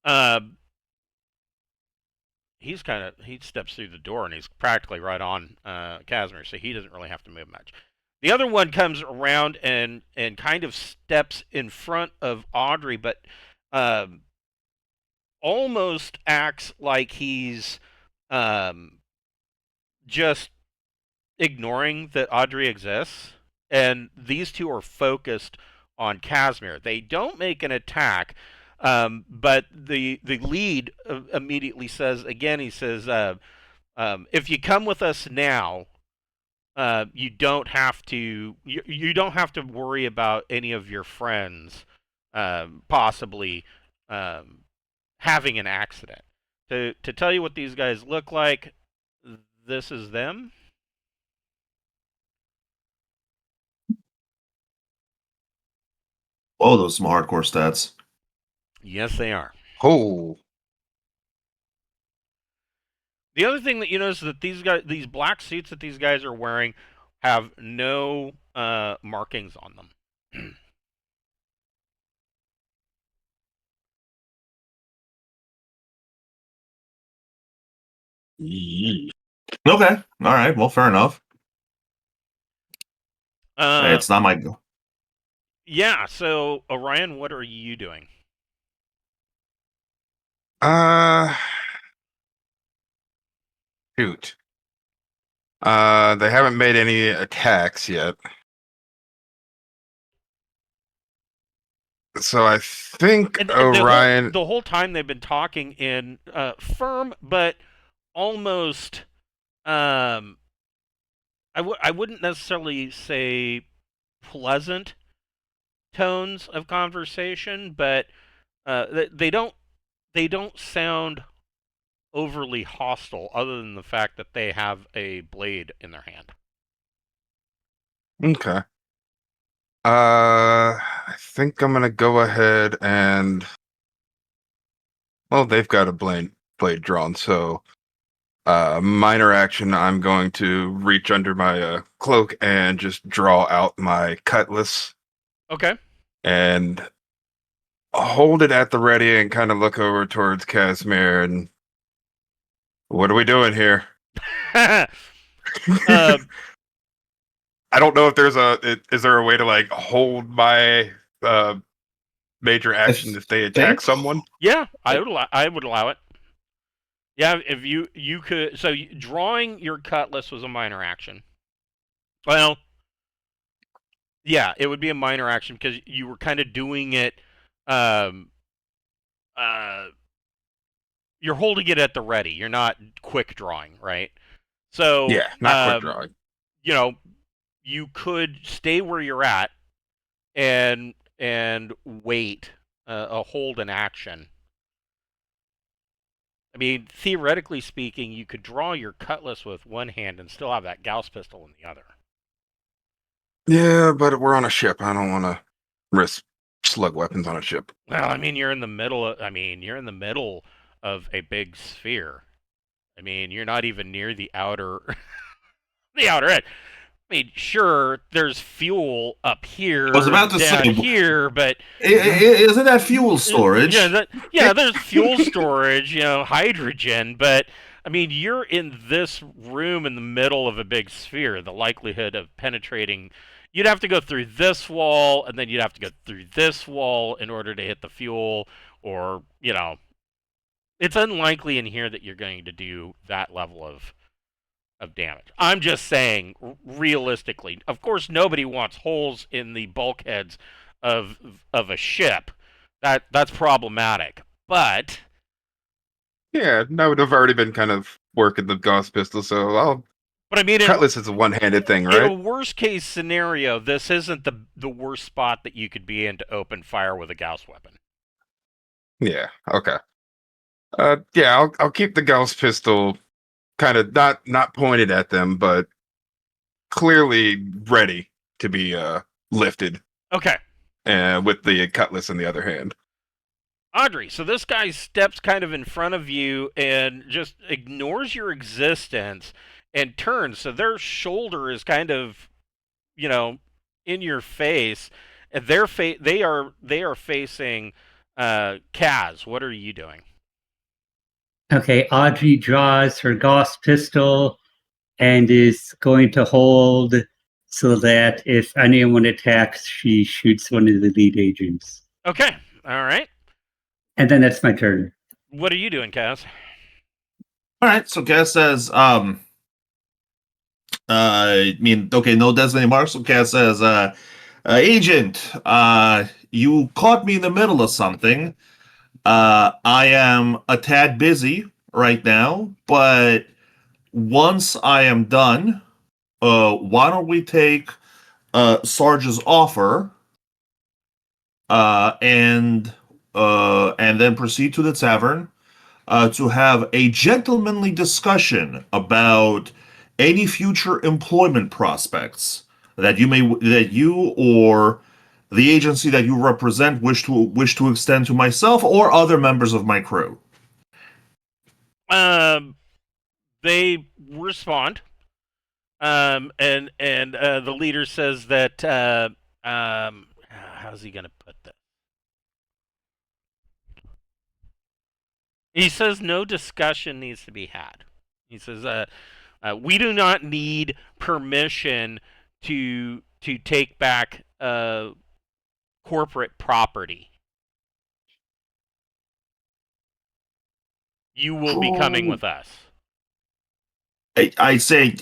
Uh, he steps through the door and he's practically right on Kazymyr, so he doesn't really have to move much. The other one comes around and kind of steps in front of Audrey, but almost acts like he's just ignoring that Audrey exists, and these two are focused on Kazymyr. They don't make an attack, but the lead immediately says again. He says, "If you come with us now, you don't have to. You don't have to worry about any of your friends possibly having an accident." To tell you what these guys look like, this is them. Oh, those some hardcore stats. Yes, they are. Oh, The other thing that you notice is that these black suits that these guys are wearing, have no markings on them. Okay, all right. Well, fair enough. Hey, it's not my. Yeah. So, Orion, what are you doing? shoot. They haven't made any attacks yet. So I think And Orion. the whole time they've been talking in firm, but almost. I wouldn't necessarily say pleasant tones of conversation, but they don't sound overly hostile, other than the fact that they have a blade in their hand. Okay. I think I'm gonna go ahead and. Well, they've got a blade drawn, so minor action. I'm going to reach under my cloak and just draw out my cutlass Okay. and hold it at the ready and kind of look over towards Kazymyr and. What are we doing here? I don't know if there's is there a way to like hold my major action if they attack someone? Yeah, I would allow it. Yeah, if you could. So drawing your cutlass was a minor action. Well, yeah, it would be a minor action because you were kind of doing it. You're holding it at the ready. You're not quick drawing, right? So Yeah, not quick drawing. You know, you could stay where you're at and wait a hold an action. I mean, theoretically speaking, you could draw your cutlass with one hand and still have that Gauss pistol in the other. Yeah, but we're on a ship. I don't want to risk slug weapons on a ship. Well, I mean, you're in the middle of a big sphere. I mean, you're not even near the outer the outer edge. I mean, sure, there's fuel up here, I was about to down say, here, but isn't that fuel storage? Yeah, there's fuel storage, hydrogen, but I mean, you're in this room in the middle of a big sphere. The likelihood of penetrating, you'd have to go through this wall, and then you'd have to go through this wall in order to hit the fuel, or, it's unlikely in here that you're going to do that level of damage. I'm just saying, realistically. Of course, nobody wants holes in the bulkheads of a ship. That's problematic. But yeah, that would have already been kind of working the Gauss pistol. So I mean, cutlass is a one-handed thing, right? In a worst-case scenario, this isn't the worst spot that you could be in to open fire with a Gauss weapon. Yeah. Okay. Yeah, I'll keep the Gauss pistol kind of not pointed at them, but clearly ready to be lifted. Okay. With the cutlass in the other hand. Audrey, so this guy steps kind of in front of you and just ignores your existence and turns. So their shoulder is kind of, in your face, and they are facing Kaz, what are you doing? Okay, Audrey draws her Gauss pistol and is going to hold so that if anyone attacks, she shoots one of the lead agents. Okay, all right. And then that's my turn. What are you doing, Kaz? All right, so Cass says, no designated mark. So Cass says, Agent, you caught me in the middle of something. I am a tad busy right now, but once I am done, why don't we take Sarge's offer, and then proceed to the tavern to have a gentlemanly discussion about any future employment prospects that you or the agency that you represent wish to extend to myself or other members of my crew. They respond. And the leader says that how's he gonna put this? He says no discussion needs to be had. He says we do not need permission to take back corporate property. You will be coming with us. I say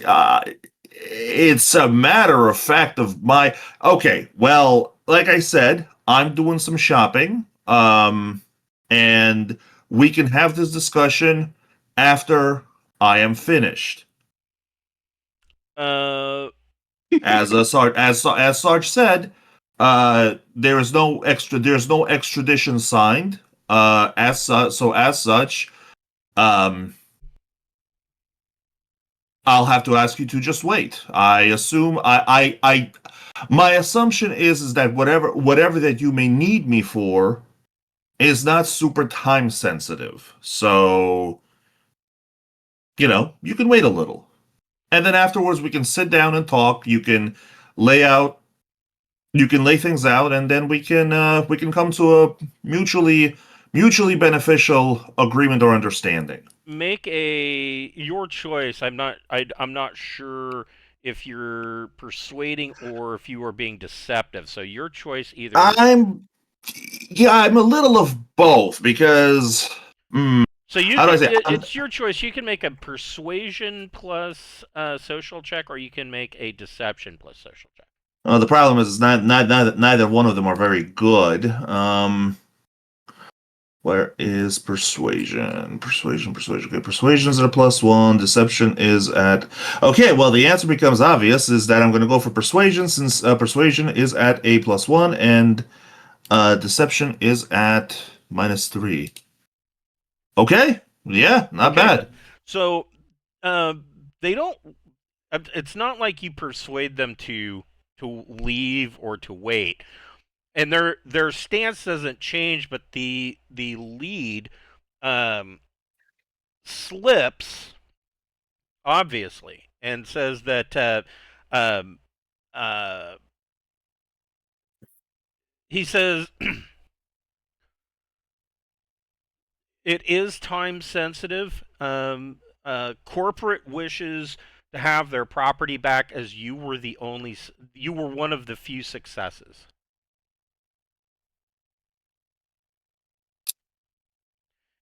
it's a matter of fact of my okay. Well, like I said, I'm doing some shopping, and we can have this discussion after I am finished. Uh, As Sarge said, there's no extradition signed. As such, um, I'll have to ask you to just wait. I assume my assumption is that whatever that you may need me for is not super time sensitive. So, you can wait a little. And then afterwards we can sit down and talk. You can lay things out, and then we can come to a mutually beneficial agreement or understanding. Make your choice. I'm not sure if you're persuading or if you are being deceptive. So your choice either. I'm a little of both because So how do I say? it's your choice. You can make a persuasion plus social check, or you can make a deception plus social check. The problem is neither one of them are very good. Where is persuasion? Persuasion. Okay, persuasion is at a +1. Deception is at... Okay, well, the answer becomes obvious, is that I'm going to go for persuasion, since persuasion is at a +1, and deception is at -3. Okay, yeah, not bad. So, they don't... It's not like you persuade them to leave or to wait. And their stance doesn't change, but the lead slips, obviously, and says that he says it is time sensitive. Corporate wishes to have their property back, as you were one of the few successes.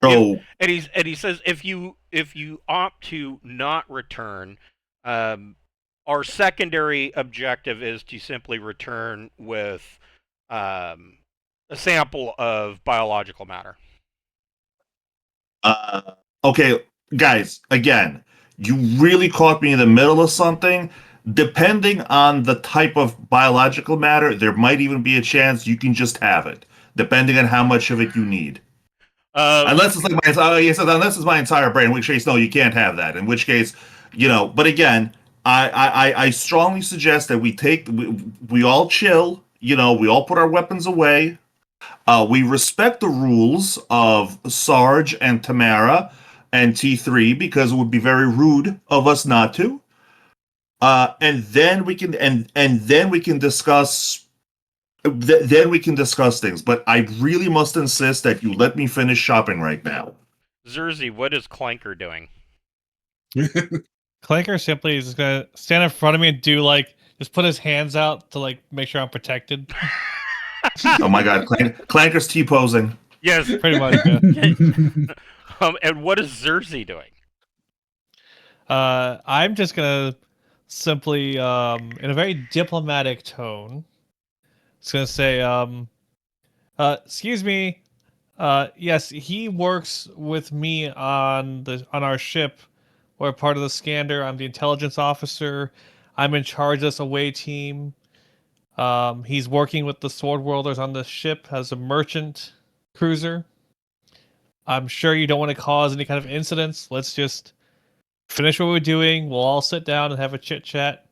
So, And he says if you opt to not return, our secondary objective is to simply return with a sample of biological matter. okay, guys, again, you really caught me in the middle of something. Depending on the type of biological matter, there might even be a chance you can just have it, depending on how much of it you need. Unless it's like unless it's my entire brain, in which case, no, you can't have that. In which case, but again, I strongly suggest that we all chill, we all put our weapons away. We respect the rules of Sarge and Tamara and T3, because it would be very rude of us not to. And then we can discuss Then we can discuss things. But I really must insist that you let me finish shopping right now. Zerzy, what is Clanker doing? Clanker simply is gonna stand in front of me and do like just put his hands out to like make sure I'm protected. Oh my God, Clanker's T-posing. Yes. Pretty much. Yeah. And what is Zerzy doing? I'm just gonna simply, in a very diplomatic tone, it's gonna say, excuse me. Yes, he works with me on our ship. We're part of the Scander. I'm the intelligence officer. I'm in charge of this away team. He's working with the Sword Worlders on the ship as a merchant cruiser. I'm sure you don't want to cause any kind of incidents. Let's just finish what we're doing. We'll all sit down and have a chit chat.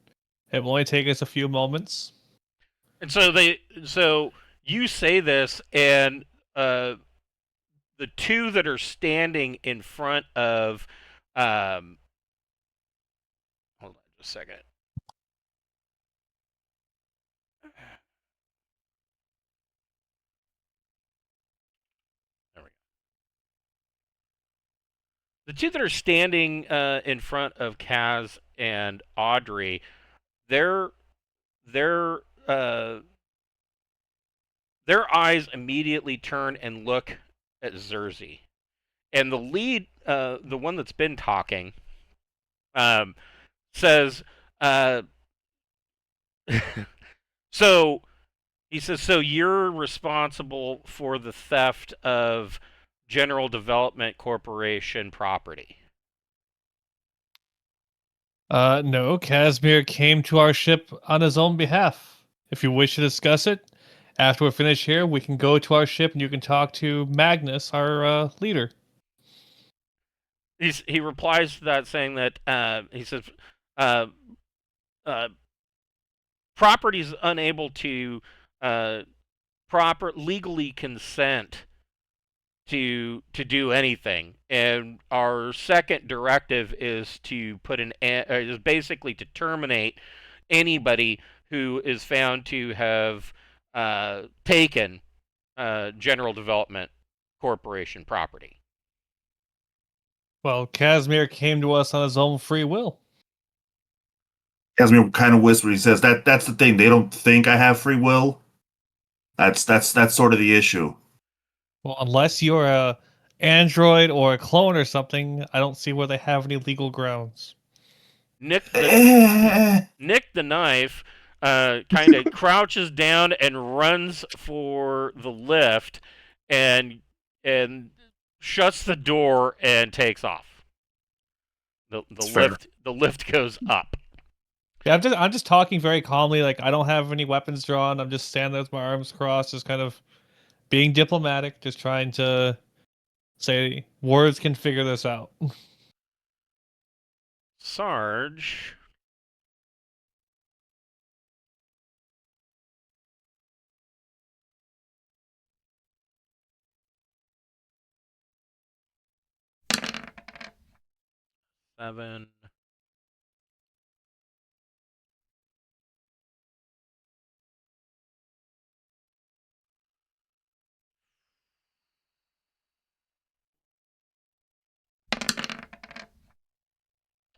It will only take us a few moments. And so you say this, and the two that are standing in front of, hold on just a second. There we go. The two that are standing in front of Kaz and Audrey, their eyes immediately turn and look at Zerzy. And the lead, the one that's been talking, says, so he says, so you're responsible for the theft of General Development Corporation property. No, Kazymyr came to our ship on his own behalf. If you wish to discuss it, after we're finished here, we can go to our ship and you can talk to Magnus, our leader. He replies to that saying that he says property's unable to legally consent to do anything, and our second directive is to is basically to terminate anybody who is found to have taken General Development Corporation property. Well, Kazymyr came to us on his own free will. Kazymyr kind of whispers. He says, "That's the thing. They don't think I have free will. That's sort of the issue." Well, unless you're a android or a clone or something, I don't see where they have any legal grounds. Nick the knife kind of crouches down and runs for the lift and shuts the door and takes off. The lift goes up. Yeah, I'm just talking very calmly, like I don't have any weapons drawn. I'm just standing there with my arms crossed, just kind of being diplomatic, just trying to say words can figure this out. Sarge. Seven.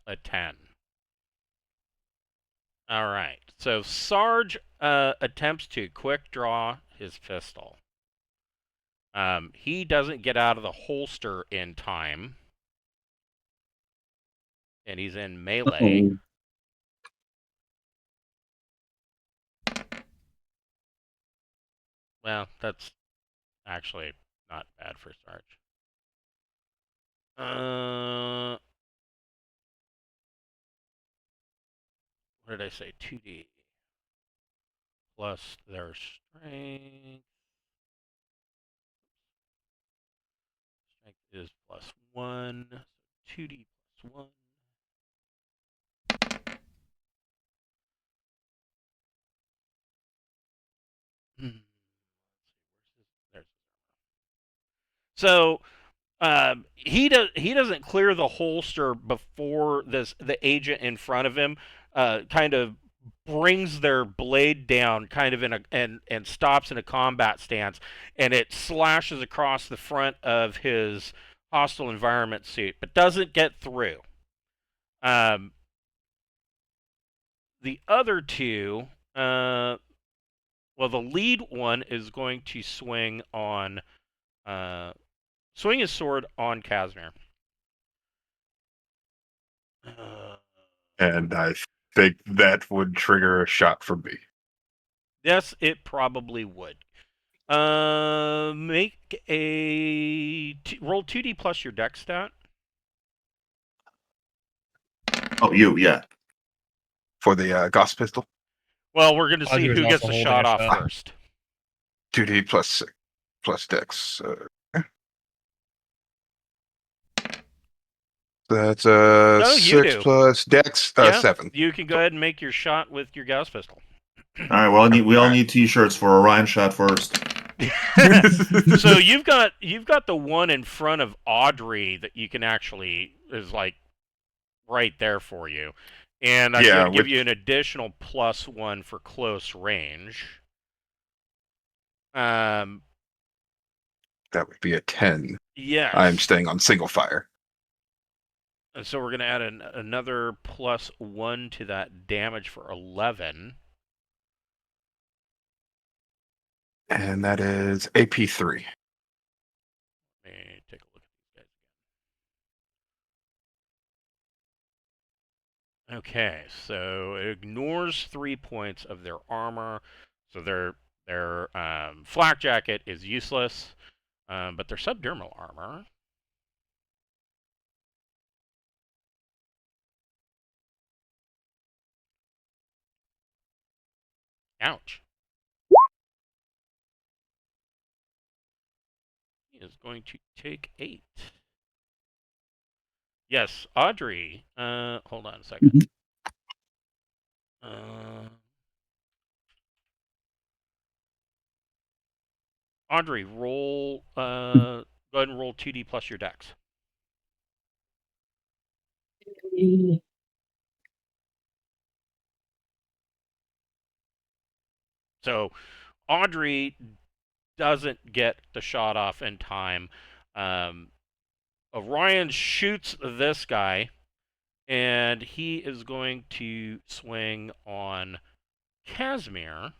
A 10. All right. So Sarge attempts to quick draw his pistol. He doesn't get out of the holster in time. And he's in melee. Uh-oh. Well, that's actually not bad for Sarge. What did I say? 2D plus their strength. Strength is plus 1. So 2D plus 1. So he doesn't clear the holster before the agent in front of him kind of brings their blade down kind of in a and stops in a combat stance, and it slashes across the front of his hostile environment suit, but doesn't get through. The other two, well, the lead one is going to swing his sword on Kazymyr. And I think that would trigger a shot from me. Yes, it probably would. Make roll 2d plus your dex stat. Oh, yeah. For the Gauss pistol, Well, we're going to see Audrey's who gets also the holding shot a off shot. first. 2d plus 6 plus dex. That's No, you 6 do. plus dex, Yeah, 7. You can go ahead and make your shot with your Gauss pistol. All right. Well, we all need T-shirts for Orion shot first. So you've got the one in front of Audrey that you can actually is like right there for you, and I'm going to give you an additional +1 for close range. That would be a 10. Yes. I'm staying on single fire. And so we're going to add another +1 to that damage for 11. And that is AP3. Let me take a look at these guys again. Okay, so it ignores 3 points of their armor. So their flak jacket is useless, but their subdermal armor. Ouch. He is going to take 8. Yes, Audrey. Hold on a second. Audrey, roll. Go ahead and roll 2d plus your dex. So, Audrey doesn't get the shot off in time. Orion shoots this guy, and he is going to swing on Kazymyr.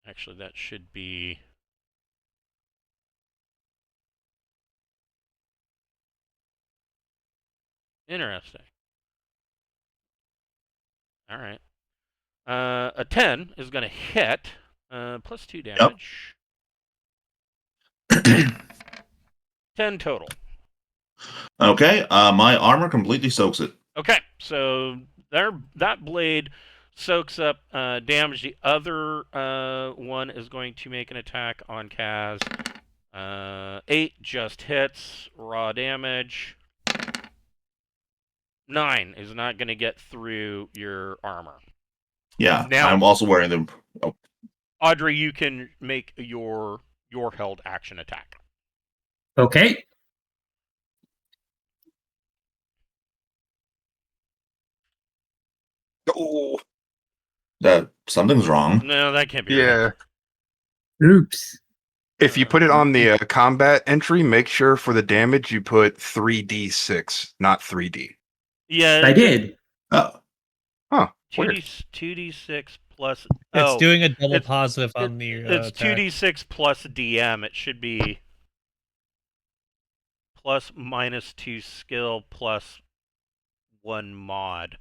Actually, that should be... Interesting. All right. A 10 is going to hit. +2 damage. Yep. 10 total. Okay. My armor completely soaks it. Okay, so that blade soaks up damage. The other one is going to make an attack on Kaz. 8 just hits, raw damage. 9 is not going to get through your armor. Yeah, Now, I'm also wearing them. Oh. Audrey, you can make your held action attack. Okay. Oh, That something's wrong. No, that can't be yeah. right. Oops. If you put it on the combat entry, make sure for the damage you put 3d6, not 3d. Yeah, I did. Oh. Huh. 2d6 plus... It's doing a double it's- positive on the It's attack. 2d6 plus DM. It should be plus -2 skill plus 1 mod.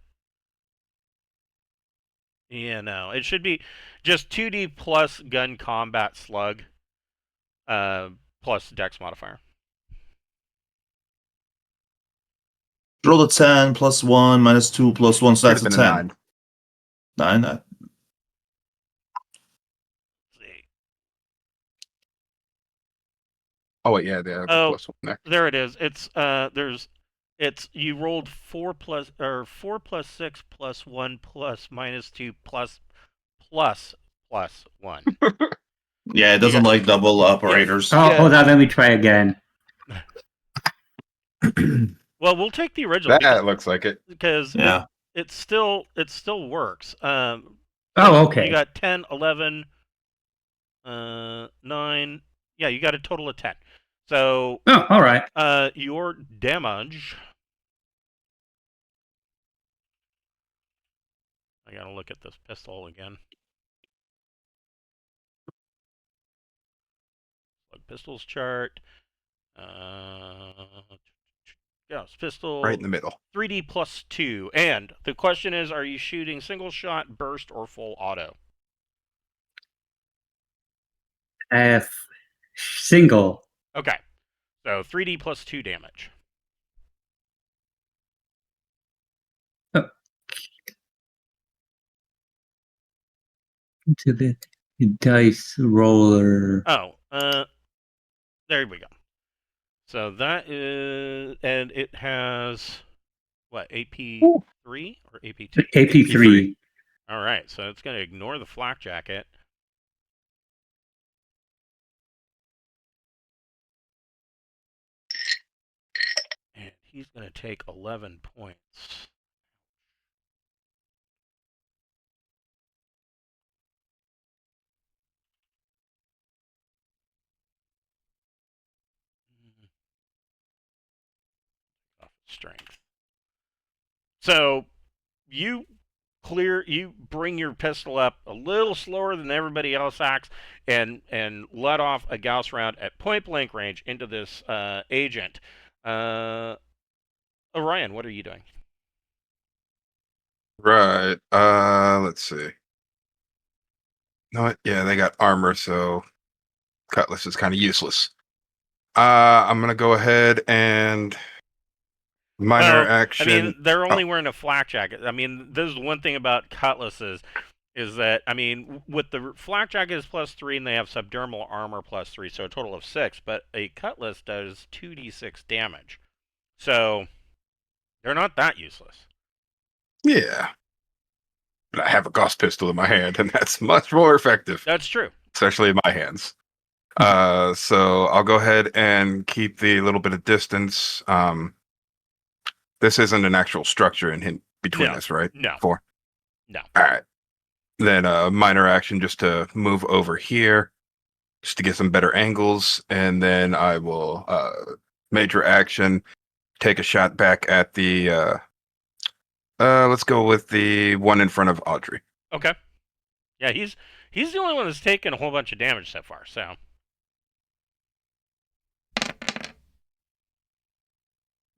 Yeah, no. It should be just 2d plus gun combat slug plus dex modifier. Roll a 10 plus 1 minus 2 plus 1, so that's a Could've 10. been a 9. 9? Let's see. Oh wait, yeah, they have Oh. a +1 there. There it is. You rolled 4 plus 6 plus 1 plus -2 plus 1. Yeah, it doesn't like double operators. Oh, Yeah. hold on. Let me try again. Well, we'll take the original That looks like it. because Yeah. it still works. Oh, You okay. got 10, 11, 9. Yeah, you got a total of 10. So Oh, all right. your damage. I gotta look at this pistol again. Like pistols chart. Yes, pistol. Right in the middle. 3D plus 2. And the question is, are you shooting single shot, burst, or full auto? Single. Okay. So 3D plus 2 damage. To the dice roller. Oh, there we go. So that is, and it has what, AP3 or AP2? AP3. All right, so it's going to ignore the flak jacket. And he's going to take 11 points. Off strength. So you bring your pistol up a little slower than everybody else acts, and let off a Gauss round at point blank range into this agent. Orion, what are you doing? Right. Let's see. No, yeah, they got armor, so Cutlass is kind of useless. I'm gonna go ahead and minor action. I mean, they're only wearing a flak jacket. I mean, this is one thing about cutlasses is that, I mean, with the flak jacket is +3 and they have subdermal armor +3, so a total of 6. But a cutlass does 2d6 damage, so they're not that useless. Yeah. But I have a Gauss pistol in my hand, and that's much more effective, That's true. especially in my hands. So I'll go ahead and keep the little bit of distance. This isn't an actual structure in between No. us, right? No. 4? No. All right. Then minor action just to move over here, just to get some better angles, and then I will major action, take a shot back at the. Let's go with the one in front of Audrey. Okay. Yeah, he's the only one that's taken a whole bunch of damage so far. So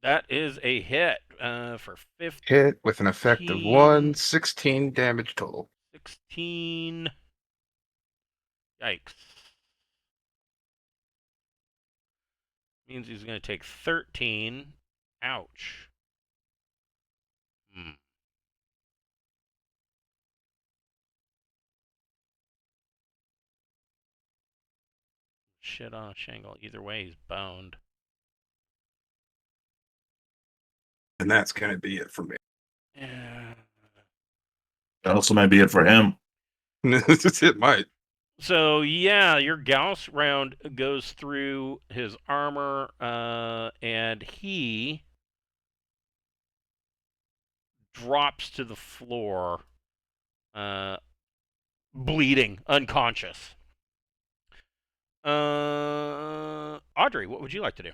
that is a hit for 15. Hit with an effect of 1, 16 damage total. 16. Yikes. Means he's going to take 13. Ouch. Shit on a shingle. Either way, he's boned. And that's going to be it for me. Yeah. That also might be it for him. It might. So, yeah, your Gauss round goes through his armor, and he drops to the floor, bleeding, unconscious. Audrey, what would you like to do?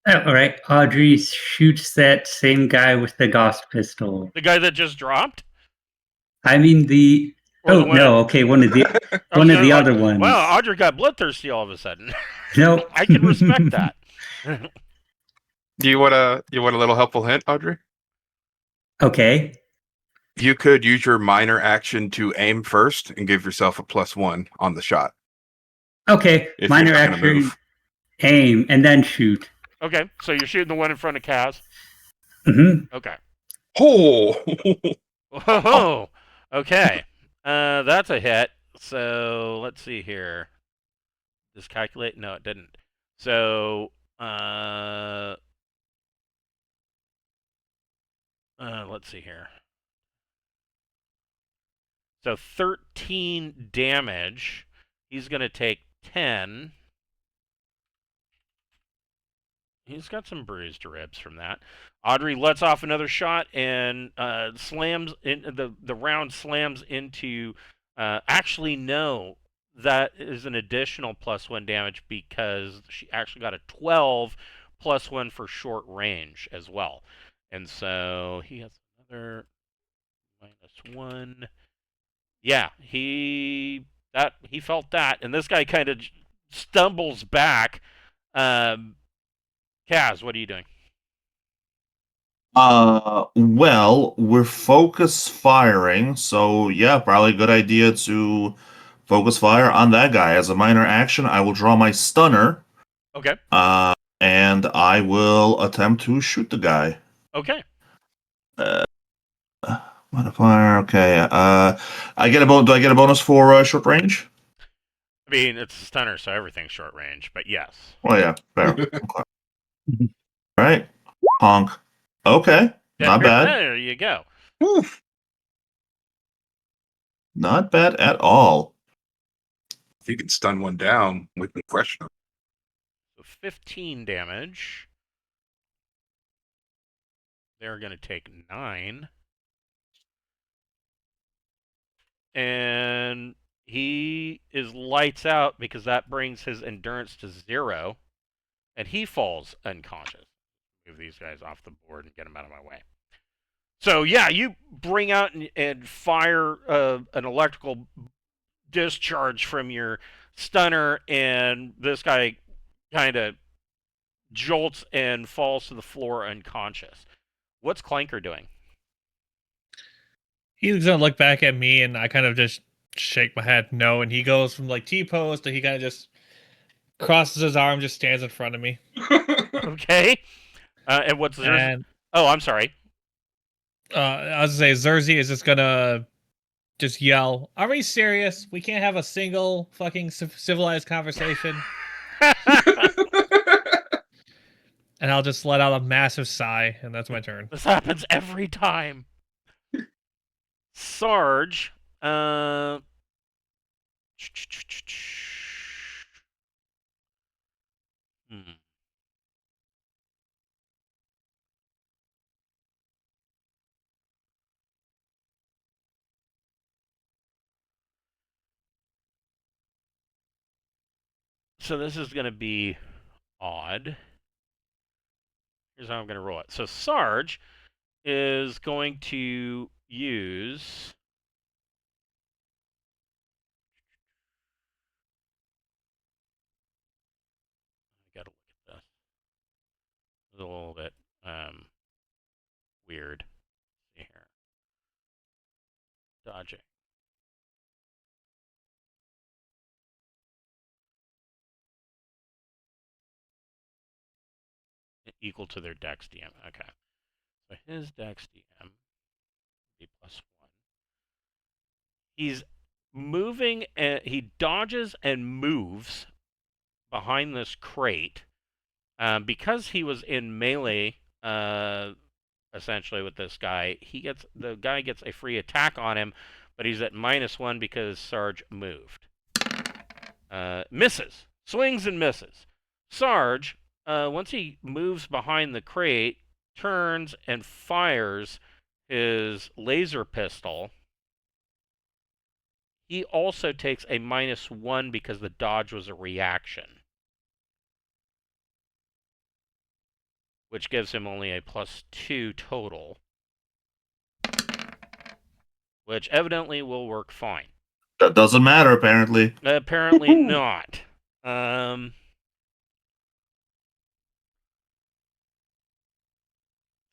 All right. Audrey shoots that same guy with the Gauss pistol. The guy that just dropped? I mean the. Or Oh the one no! Okay, one of the other ones. Wow, Audrey got bloodthirsty all of a sudden. No, I can respect that. Do you want a little helpful hint, Audrey? Okay. You could use your minor action to aim first and give yourself a +1 on the shot. Okay. If Minor you're not gonna action, move. aim, and then shoot. Okay, so you're shooting the one in front of Kaz? Mm-hmm. Okay. Oh! Oh, okay. That's a hit. So let's see here. Does calculate? No, it didn't. So let's see here. So 13 damage. He's going to take 10. He's got some bruised ribs from that. Audrey lets off another shot and slams in the round slams into. Actually, no, that is an additional +1 damage because she actually got a 12 +1 for short range as well, and so he has another -1. Yeah, he felt that, and this guy kind of stumbles back. Kaz, what are you doing? Well, we're focus firing, so yeah, probably a good idea to focus fire on that guy. As a minor action, I will draw my stunner, Okay. and I will attempt to shoot the guy. Okay. Modifier, okay. I get do I get a bonus for short range? I mean, it's a stunner, so everything's short range, but yes. Oh yeah, fair. Okay. Right. Honk. Okay. Not bad. There you go. Oof. Not bad at all. If you can stun one down, we can question him. So 15 damage. They're going to take 9. And he is lights out because that brings his endurance to 0. And he falls unconscious. Move these guys off the board and get them out of my way. So, yeah, you bring out and fire an electrical discharge from your stunner, and this guy kind of jolts and falls to the floor unconscious. What's Clanker doing? He's gonna look back at me, and I kind of just shake my head no, and he goes from like T-pose to he kind of just crosses his arm, just stands in front of me. Okay. And what's And oh, I'm sorry. I was gonna say Zerzy is just gonna just yell, "Are we serious? We can't have a single fucking civilized conversation." And I'll just let out a massive sigh, and that's my turn. This happens every time. Sarge, So this is going to be odd. Here's how I'm going to roll it. So Sarge is going to use... I gotta look at this. It's a little bit weird. See here. Dodging. Equal to their dex DM. Okay. So his dex DM be +1. He's moving, and he dodges and moves behind this crate. Because he was in melee, essentially with this guy, the guy gets a free attack on him, but he's at -1 because Sarge moved. Misses, swings and misses. Sarge, once he moves behind the crate, turns and fires his laser pistol. He also takes a -1 because the dodge was a reaction, which gives him only a +2 total, which evidently will work fine. That doesn't matter, apparently. Apparently not.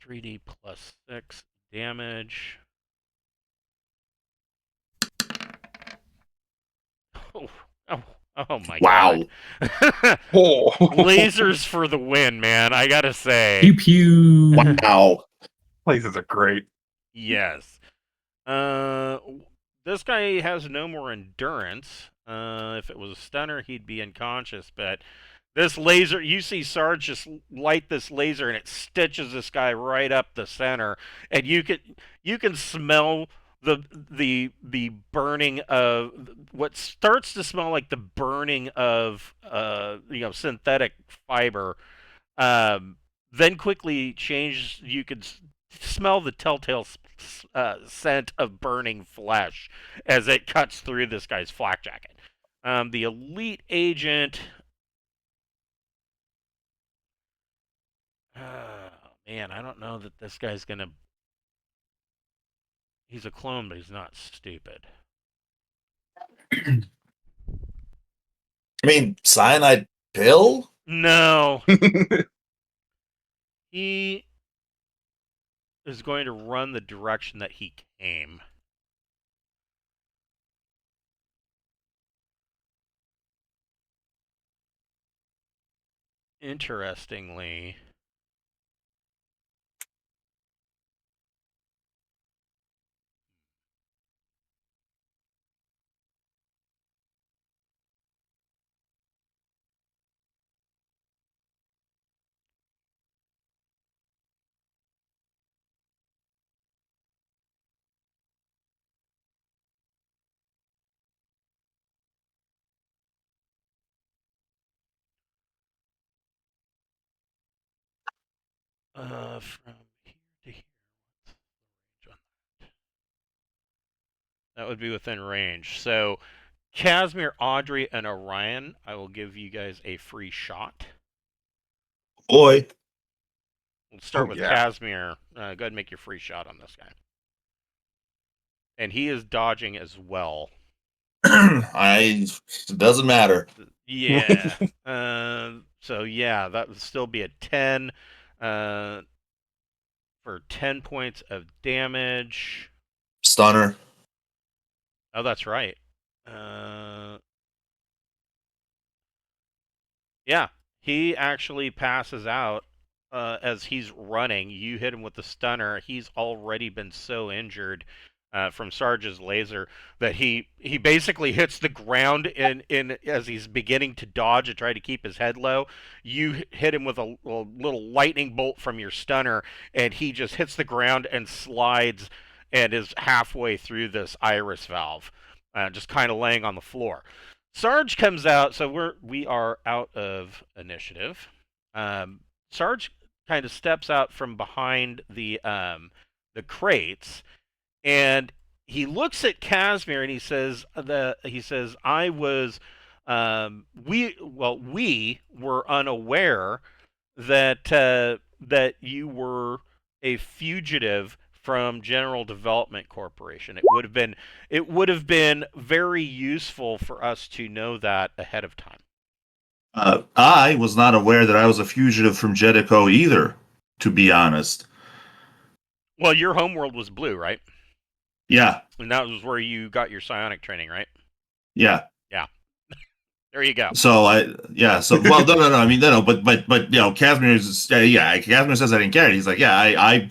3d +6 damage. Oh my Wow. god. Oh. Lasers for the win, man. I gotta say. Pew pew. Wow. Lasers are great. Yes. This guy has no more endurance. If it was a stunner, he'd be unconscious, but this laser, you see Sarge just light this laser and it stitches this guy right up the center, and you can smell the burning of what starts to smell like the burning of synthetic fiber Then quickly changed. You could smell the telltale scent of burning flesh as it cuts through this guy's flak jacket. The elite agent. Man, I don't know that this guy's gonna. He's a clone, but he's not stupid. I mean, cyanide pill? No. He is going to run the direction that he came. Interestingly, from here to here, what's the range on that? That would be within range. So, Kazymyr, Audrey, and Orion, I will give you guys a free shot. Boy. We'll start with yeah. Kazymyr. Go ahead and make your free shot on this guy. And he is dodging as well. It doesn't matter. Yeah. So yeah, that would still be a 10 for 10 points of damage. Stunner. Oh, that's right. Yeah, he actually passes out as he's running. You hit him with the stunner. He's already been so injured from Sarge's laser that he basically hits the ground in as he's beginning to dodge and try to keep his head low. You hit him with a little lightning bolt from your stunner, and he just hits the ground and slides and is halfway through this iris valve, just kind of laying on the floor. Sarge comes out, so we are out of initiative. Sarge kind of steps out from behind the crates, and he looks at Kazymyr and he says I was we were unaware that you were a fugitive from General Development Corporation. It would have been very useful for us to know that ahead of time. I was not aware that I was a fugitive from Jedico either, to be honest. Well, your homeworld was blue, right? Yeah. And that was where you got your psionic training, right? Yeah. Yeah. There you go. So well, no. I mean, no, but Kazymyr Kazymyr says I didn't care. He's like, yeah,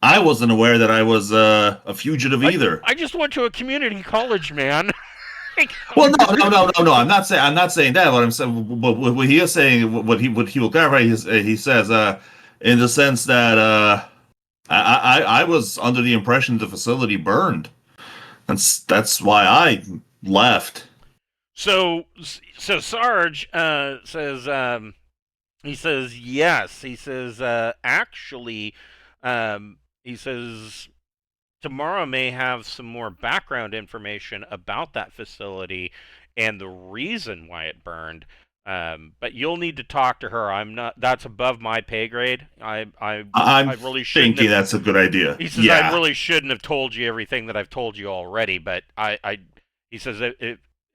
I wasn't aware that I was a fugitive either. I just went to a community college, man. Well, no. I'm not saying that. What I'm saying, what he is saying, what he will clarify, he says, in the sense that I was under the impression the facility burned. That's why I left. So Sarge says he says yes. He says actually he says tomorrow may have some more background information about that facility and the reason why it burned. But you'll need to talk to her. I'm not. That's above my pay grade. I really shouldn't. Thinking that's a good idea. He says I really shouldn't have told you everything that I've told you already. But he says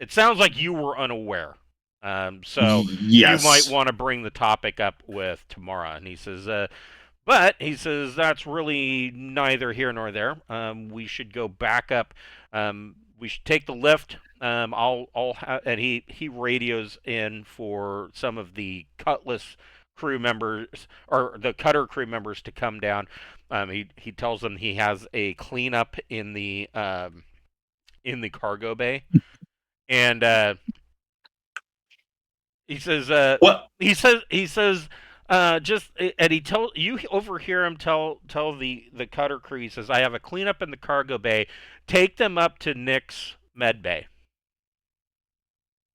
it sounds like you were unaware. So yes. You might want to bring the topic up with Tamara. And he says, but he says that's really neither here nor there. We should go back up. We should take the lift. And he radios in for some of the Cutlass crew members or the Cutter crew members to come down. He tells them he has a cleanup in the cargo bay, and he says what he says just and you overhear him tell the Cutter crew. He says I have a cleanup in the cargo bay. Take them up to Nick's med bay.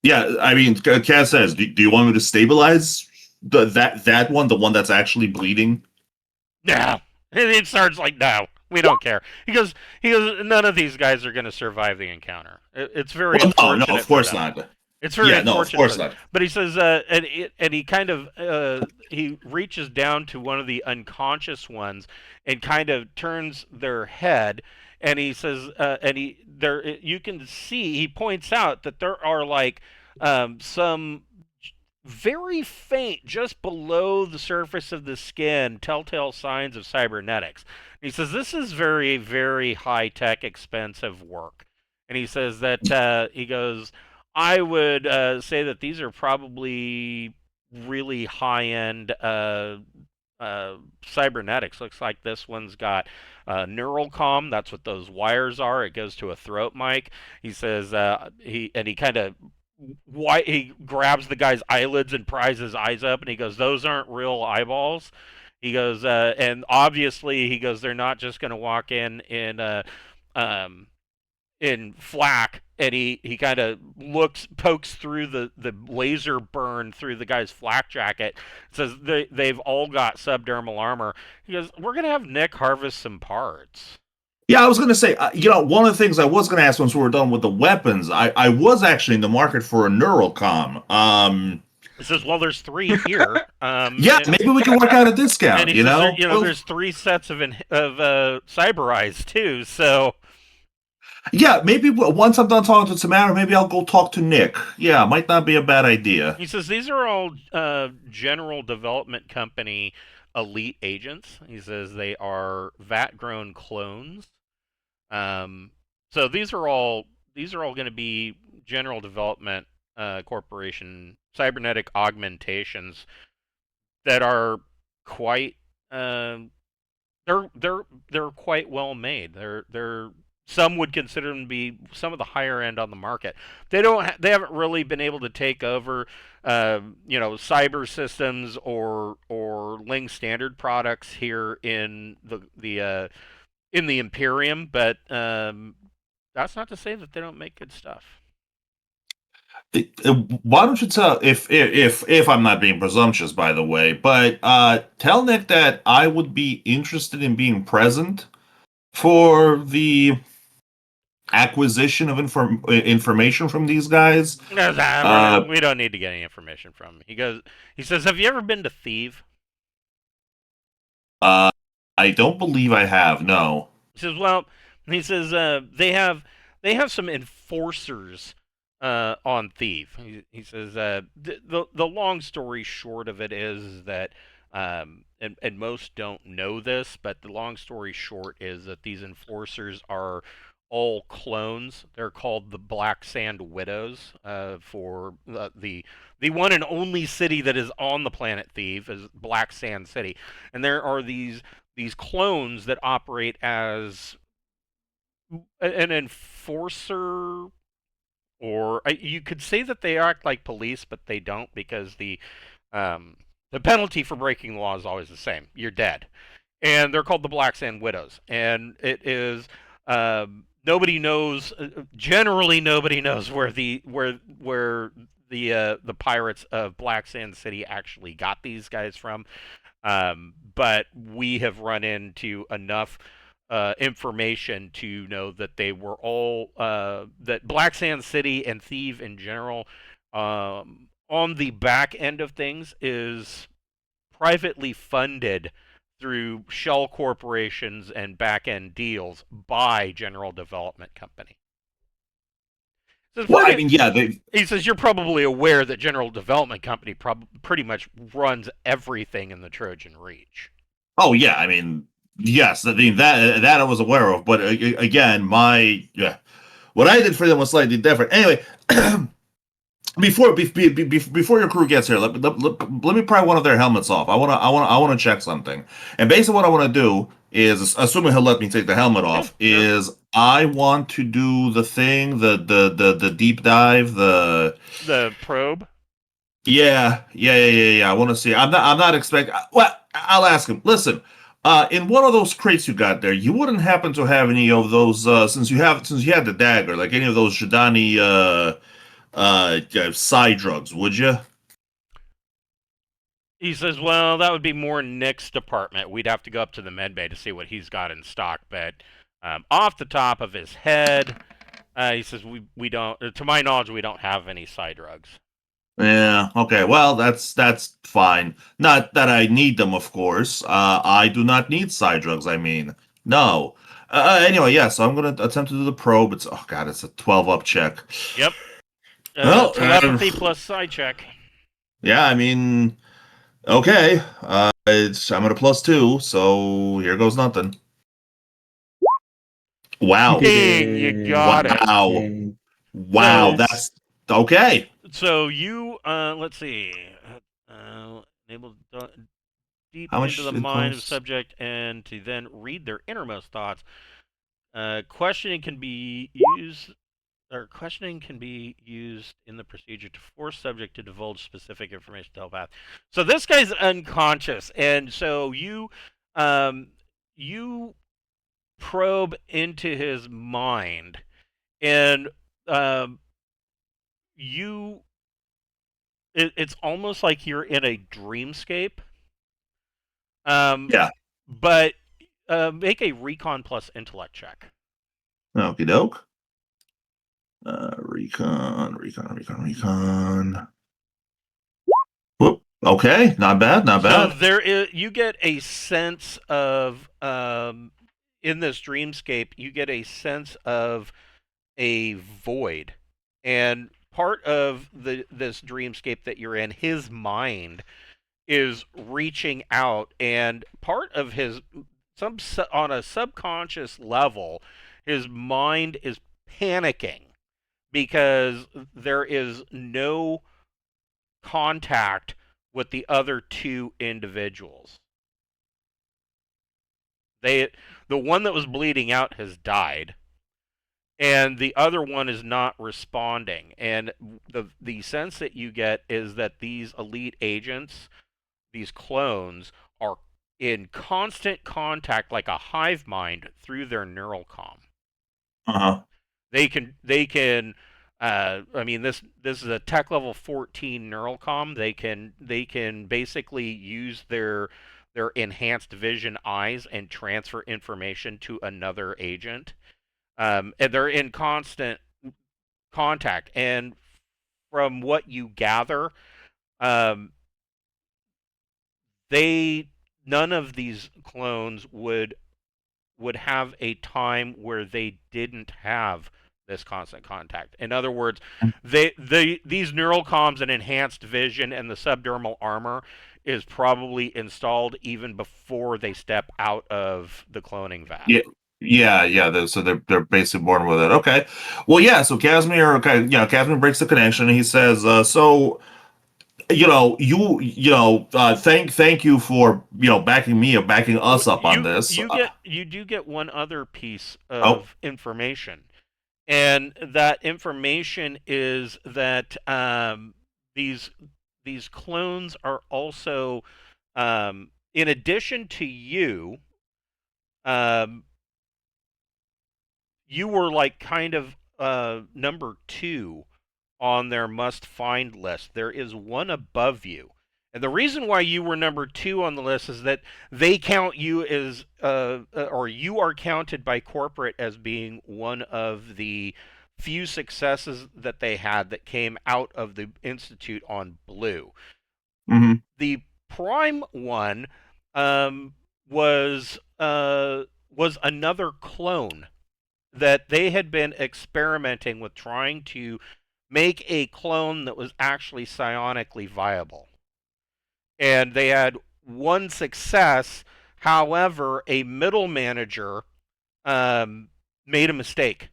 Yeah, I mean, Kaz says, do you want me to stabilize that one, the one that's actually bleeding. No. It starts like, no, we don't care. He goes, none of these guys are going to survive the encounter. It's very Well, no, unfortunate of course for them. not. It's very Yeah, no, of unfortunate. course not. But he says, and he kind of, he reaches down to one of the unconscious ones and kind of turns their head, and he says, you can see, he points out that there are like some very faint, just below the surface of the skin, telltale signs of cybernetics. He says this is very, very high tech, expensive work. And he says that he goes, I would say that these are probably really high end cybernetics. Looks like this one's got neural comm. That's what those wires are. It goes to a throat mic. He says he kind of he grabs the guy's eyelids and pries his eyes up, and he goes, "Those aren't real eyeballs." He goes, and obviously, he goes, they're not just going to walk um, in flak, and he kind of pokes through the laser burn through the guy's flak jacket. Says they've all got subdermal armor. He goes, we're gonna have Nick harvest some parts. Yeah, I was going to say, one of the things I was going to ask once we were done with the weapons, I was actually in the market for a neural comm. He says, well, there's 3 here. Yeah, maybe we can work out a discount. And he says, there's 3 sets of cyber eyes too. So yeah, maybe once I'm done talking to Tamara, maybe I'll go talk to Nick. Yeah, might not be a bad idea. He says these are all General Development Company elite agents. He says they are vat-grown clones. So these are all going to be General Development Corporation cybernetic augmentations that are quite they're quite well made. They're some would consider them to be some of the higher end on the market. They haven't really been able to take over cyber systems or Ling standard products here in the Imperium, but that's not to say that they don't make good stuff. Why don't you tell, if I'm not being presumptuous, by the way, but tell Nick that I would be interested in being present for the acquisition of information from these guys. No, we don't need to get any information from him. He says, have you ever been to Thieves? I don't believe I have, no. He says, well, they have some enforcers on Thieves. He says the long story short of it is that and most don't know this, but the long story short is that these enforcers are all clones. They're called the Black Sand Widows for the one and only city that is on the planet Thieves is Black Sand City, and there are these clones that operate as an enforcer, or you could say that they act like police, but they don't, because the penalty for breaking the law is always the same. You're dead. And they're called the Black Sand Widows. And it is nobody knows. Generally, nobody knows where the pirates of Black Sand City actually got these guys from. But we have run into enough information to know that they were all that Black Sand City and Thieves in general, on the back end of things, is privately funded through shell corporations and back end deals by General Development Company. Well, I mean, yeah. He says you're probably aware that General Development Company pretty much runs everything in the Trojan Reach. Oh yeah, I mean, yes, I mean that I was aware of, but again, what I did for them was slightly different. Anyway, before your crew gets here, let me pry one of their helmets off. I want to check something, and basically what I want to do is, assuming he'll let me take the helmet off, is I want to do the thing, the deep dive, the probe. Yeah. I want to see. I'm not expecting. Well, I'll ask him. Listen, in one of those crates you got there, you wouldn't happen to have any of those, since you had the dagger, like any of those Jadani psi drugs, would you? He says, well, that would be more Nick's department. We'd have to go up to the med bay to see what he's got in stock. But off the top of his head, he says, we don't, to my knowledge, we don't have any psi drugs. Yeah. Okay. Well, that's fine. Not that I need them, of course. I do not need side drugs. I mean, no. Anyway, yeah. So I'm gonna attempt to do the probe. It's oh god, it's a 12 up check. Yep. Well, Telepathy plus psi check. Yeah. I mean, okay. I'm at a +2, so here goes nothing. Wow. Ding, you got it. Wow. Yay. Wow. So- That's okay. So you, let's see, enable deep How much into the it mind of the costs? subject and to then read their innermost thoughts. Questioning can be used in the procedure to force subject to divulge specific information to telepath. So this guy's unconscious, and so you probe into his mind, and it's almost like you're in a dreamscape. Yeah. But make a recon plus intellect check. Okie doke. Recon. Whoop. Okay, not bad. So you get a sense of in this dreamscape, you get a sense of a void, and part of this dreamscape that you're in, his mind is reaching out, and part of his on a subconscious level, his mind is panicking because there is no contact with the other two individuals. The one that was bleeding out has died, and the other one is not responding. And the sense that you get is that these elite agents, these clones, are in constant contact like a hive mind through their neural comm. Uh-huh. They can I mean, this is a tech level 14 neural comm. They can basically use their enhanced vision eyes and transfer information to another agent. And they're in constant contact. And from what you gather, none of these clones would have a time where they didn't have this constant contact. In other words, these neural comms and enhanced vision and the subdermal armor is probably installed even before they step out of the cloning vat. Yeah. So they're basically born with it. Okay. Well, yeah. So Kazymyr, Kazymyr breaks the connection. And he says, "So, thank you for backing me or backing us up on this." You do get one other piece of information, and that information is that these clones are also, in addition to you, you were like kind of number 2 on their must find list. There is one above you. And the reason why you were number 2 on the list is that they count you as, or you are counted by corporate as being one of the few successes that they had that came out of the Institute on Blue. Mm-hmm. The prime one was another clone that they had been experimenting with, trying to make a clone that was actually psionically viable. And they had one success. However, a middle manager made a mistake.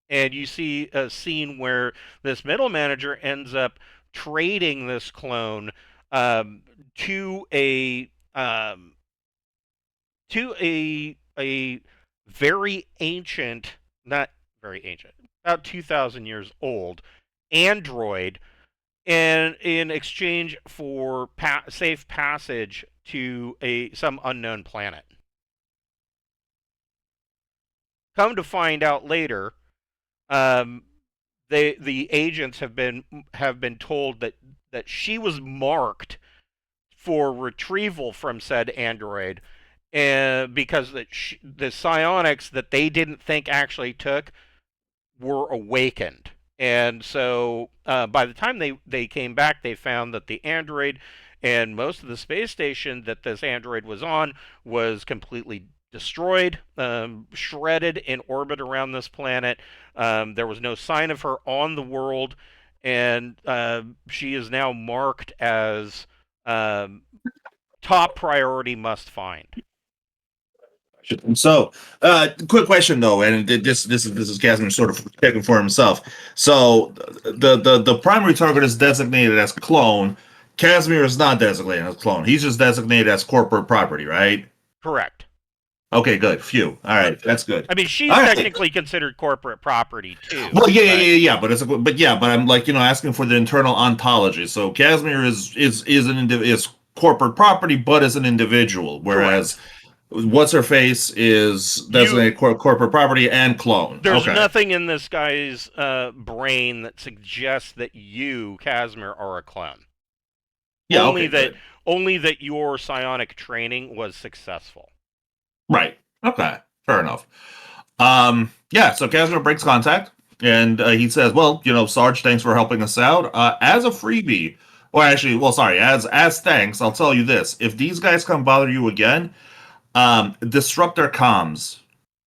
And you see a scene where this middle manager ends up trading this clone to a very ancient, not very ancient, about 2,000 years old android, and in exchange for safe passage to some unknown planet. Come to find out later, the agents have been told that she was marked for retrieval from said android, and because the psionics that they didn't think actually took were awakened. And so by the time they came back, they found that the android and most of the space station that this android was on was completely destroyed, shredded in orbit around this planet. There was no sign of her on the world, and she is now marked as top priority must find. So, quick question though, and this is Kazymyr sort of checking for himself. So, the primary target is designated as clone. Kazymyr is not designated as clone. He's just designated as corporate property, right? Correct. Okay, good. Phew. All right, that's good. I mean, she's All right. technically considered corporate property too. Well, yeah. But I'm like, asking for the internal ontology. So Kazymyr is corporate property, but as an individual, whereas what's her face is designated corporate property and clone. There's nothing in this guy's brain that suggests that you, Kazymyr, are a clone. Yeah, only that your psionic training was successful. Right. Okay. Fair enough. Yeah. So Kazymyr breaks contact, and he says, "Well, Sarge, thanks for helping us out. As a freebie, or actually, well, sorry, as thanks, I'll tell you this: if these guys come bother you again, disrupt their comms.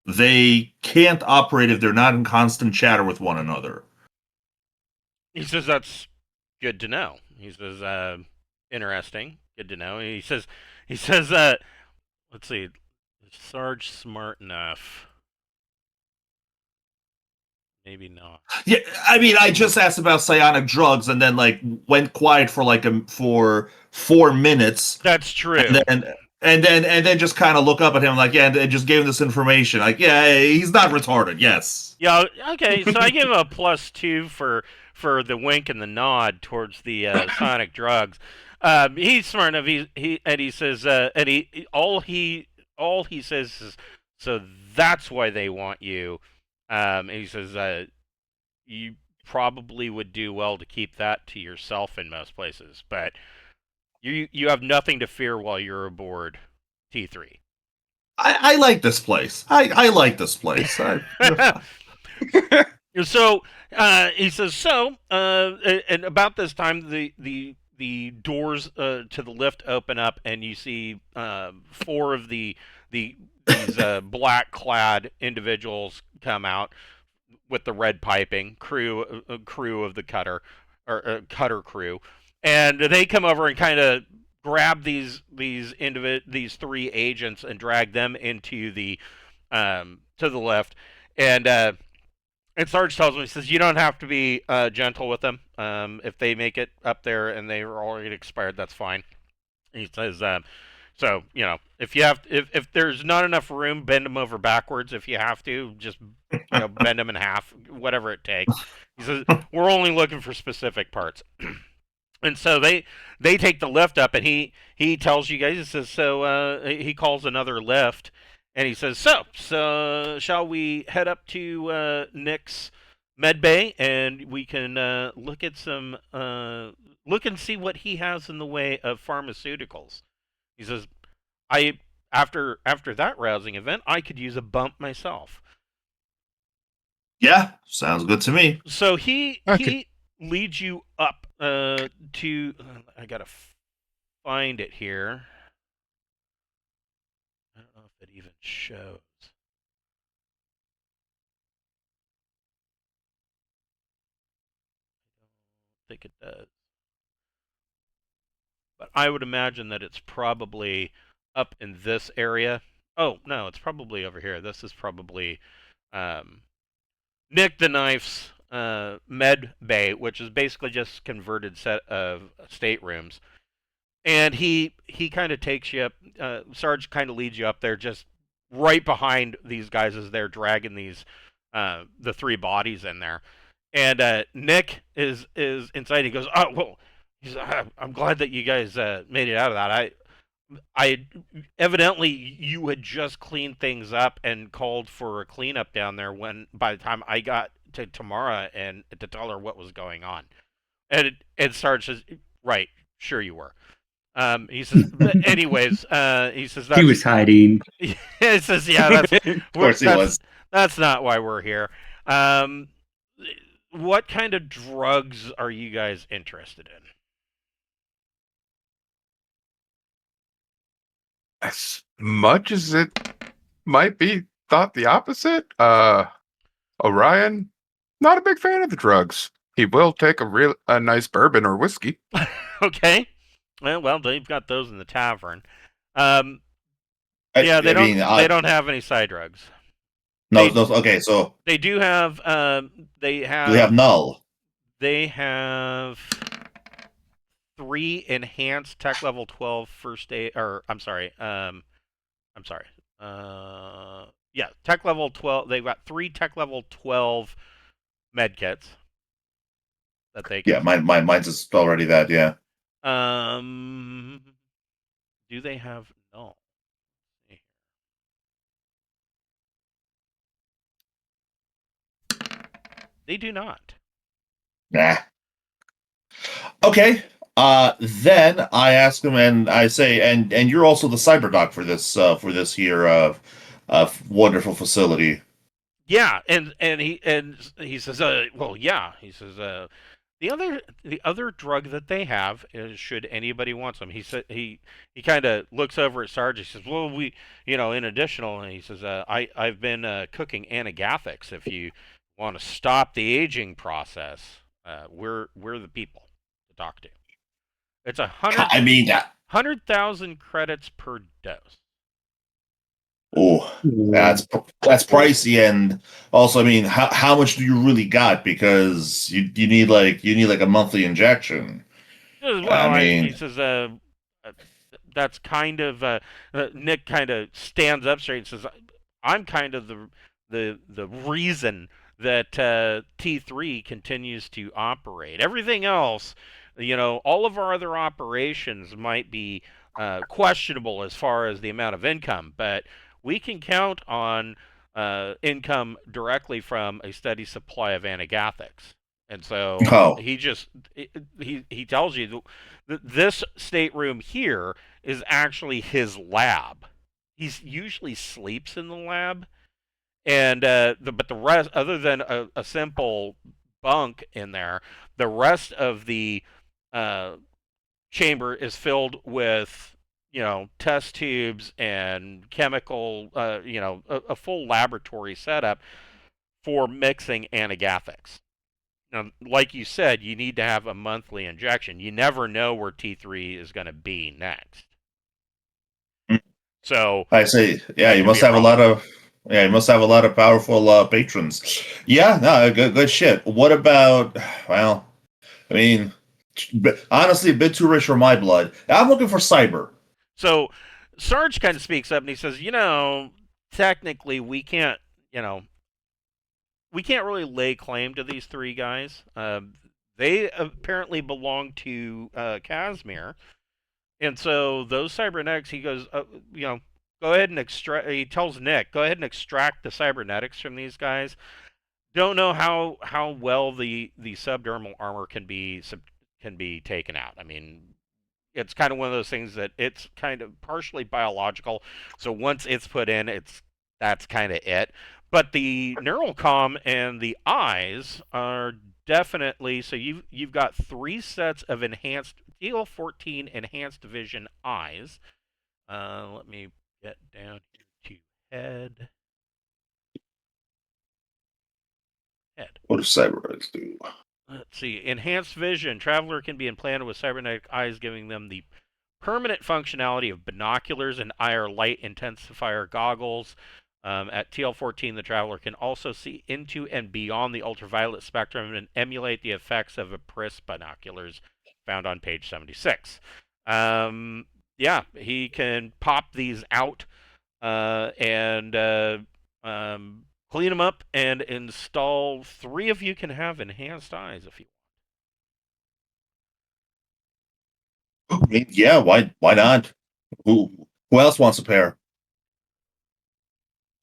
They can't operate if they're not in constant chatter with one another." He says that's good to know. He says, interesting, good to know. He says, let's see, is Sarge smart enough? Maybe not. Yeah, I mean, I just asked about psionic drugs, and then went quiet for 4 minutes. That's true. And then just kind of look up at him and just gave him this information. He's not retarded. Yes. Yeah. Okay. So I give him a +2 for the wink and the nod towards the sonic drugs. He's smart enough. He says, all he says is, so that's why they want you. He says, you probably would do well to keep that to yourself in most places, but you have nothing to fear while you're aboard T3. I like this place. I like this place. So he says, and about this time the doors to the lift open up, and you see 4 of these black clad individuals come out with the red piping crew of the cutter, or cutter crew, and they come over and kind of grab these 3 agents and drag them into the to the lift, and Sarge tells him, he says, you don't have to be gentle with them. If they make it up there and they are already expired, that's fine. He says, so if there's not enough room, bend them over backwards. If you have to, just bend them in half, whatever it takes. He says, we're only looking for specific parts. And so they take the lift up, and he tells you guys, he says, so he calls another lift, and he says, so shall we head up to Nick's med bay, and we can look and see what he has in the way of pharmaceuticals. He says, after that rousing event, I could use a bump myself. Yeah, sounds good to me. So he leads you up to. I gotta find it here. I don't know if it even shows. I don't think it does. But I would imagine that it's probably up in this area. Oh, no, it's probably over here. This is probably Nick the Knife's med bay, which is basically just converted set of staterooms. And he kind of takes you up. Sarge kind of leads you up there, just right behind these guys as they're dragging these the 3 bodies in there. And Nick is inside. He goes, oh well. He's, I'm glad that you guys made it out of that. I evidently you had just cleaned things up and called for a cleanup down there when by the time I got to Tamara and to tell her what was going on. And Sarge says, right, sure you were. He says, anyways, he says He was hiding. he says, yeah, that's Of course he was. that's not why we're here. Um, what kind of drugs are you guys interested in? As much as it might be thought the opposite, Orion, not a big fan of the drugs. He will take a nice bourbon or whiskey. Okay. Well, they've got those in the tavern. I Yeah, they mean, don't have any side drugs. no, they- no. Okay, so They do have. They do they have null? They have 3 enhanced tech level 12 first aid. Or I'm sorry. I'm sorry. Yeah, tech level 12. They've got 3 tech level 12 med kits that they can. Yeah, mine's is already that. Yeah. Do they have no? They do not. Nah. Okay. Then I ask him, and I say, and you're also the cyber doc for this here wonderful facility. Yeah, and he says, well, yeah, he says, the other drug that they have is, should anybody want some. He said he kind of looks over at Sarge. He says, well, we, in additional, and he says, I've been cooking anagathics. If you want to stop the aging process, we're the people to talk to. It's I mean, 100,000 credits per dose. oh, that's pricey, and also, I mean, how much do you really got? Because you need like a monthly injection. Well, I mean, he says, that's kind of Nick kind of stands up straight and says, I'm kind of the reason that T3 continues to operate. Everything else, all of our other operations might be questionable as far as the amount of income, but we can count on income directly from a steady supply of anagathics. And so he tells you that this stateroom here is actually his lab. He usually sleeps in the lab, and but the rest, other than a simple bunk in there, the rest of the chamber is filled with test tubes and chemical, a full laboratory setup for mixing anagathics. Now, like you said, you need to have a monthly injection. You never know where T3 is going to be next. So I say, yeah, you must have a lot of powerful patrons. Yeah, no, good shit. What about? Well, I mean, honestly, a bit too rich for my blood. I'm looking for cyber. So Sarge kind of speaks up and he says, technically we can't, we can't really lay claim to these 3 guys. They apparently belong to Kazymyr. And so those cybernetics, he goes, go ahead and extract. He tells Nick, go ahead and extract the cybernetics from these guys. Don't know how well the subdermal armor can be taken out. I mean, it's kind of one of those things that it's kind of partially biological. So once it's put in, that's kind of it. But the neural comm and the eyes are definitely, so you've got 3 sets of enhanced TL14 enhanced vision eyes. Let me get down here to head. What do cybernetics do? Let's see. Enhanced vision. Traveler can be implanted with cybernetic eyes, giving them the permanent functionality of binoculars and IR light intensifier goggles. At TL14, the Traveler can also see into and beyond the ultraviolet spectrum and emulate the effects of Apris binoculars found on page 76. Yeah, he can pop these out and clean them up and install. 3 of you can have enhanced eyes if you I mean, yeah, why not? Who else wants a pair?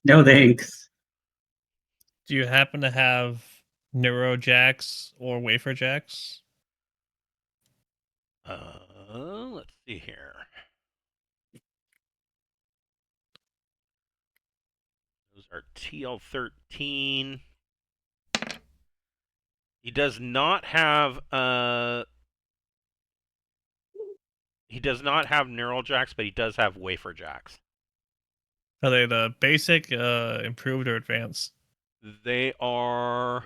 No thanks. Do you happen to have Neurojacks or Wafer Jacks? Let's see here. Those are TL13. He does not have neural jacks, but he does have wafer jacks. Are they the basic, improved, or advanced? They are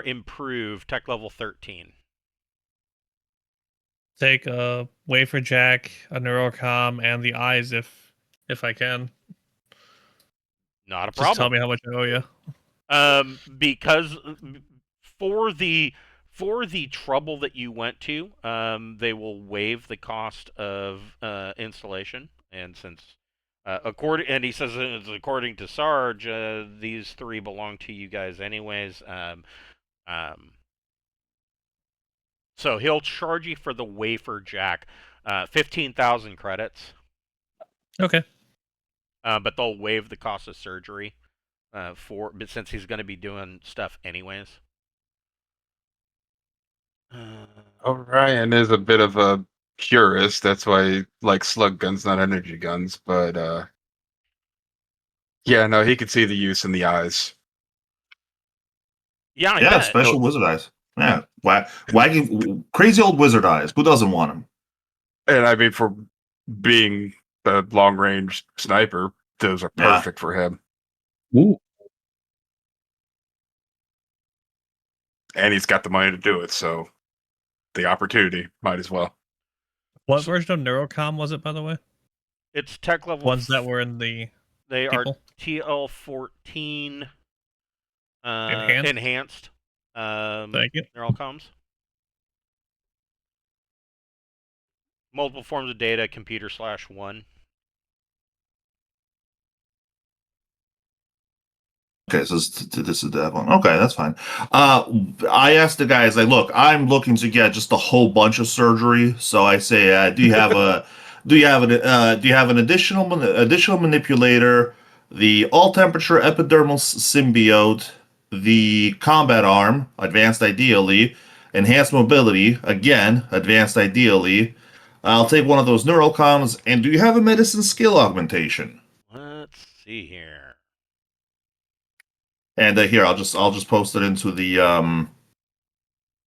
improved, tech level 13. Take a wafer jack, a neurocom, and the eyes if I can. Not a Just tell problem. me how much I owe you. Because for the trouble that you went to, they will waive the cost of installation, and since he says according to Sarge, these 3 belong to you guys anyways. So he'll charge you for the wafer jack, 15,000 credits. Okay. But they'll waive the cost of surgery, but since he's going to be doing stuff anyways. Orion is a bit of a purist. That's why he likes slug guns, not energy guns. But yeah, no, he could see the use in the eyes. Yeah, I Yeah, bet. special wizard eyes. Yeah, wagging, crazy old wizard eyes. Who doesn't want them? And I mean, for being a long range sniper, those are Yeah. perfect for him. Ooh. And he's got the money to do it, so the opportunity might as well. What version of neurocom was it, by the way? It's tech level. Ones that were in the They people? are TL14 Enhanced? enhanced. Thank you. Neural comms. Multiple forms of data, computer /1. Okay, so this is that one. Okay, that's fine. I asked the guys, like, look, I'm looking to get just a whole bunch of surgery. So I say, do you have an additional manipulator, the all temperature epidermal symbiote, the combat arm, advanced ideally, enhanced mobility, again, advanced ideally. I'll take one of those neural comms, and do you have a medicine skill augmentation? Let's see here. And here, I'll just post it into the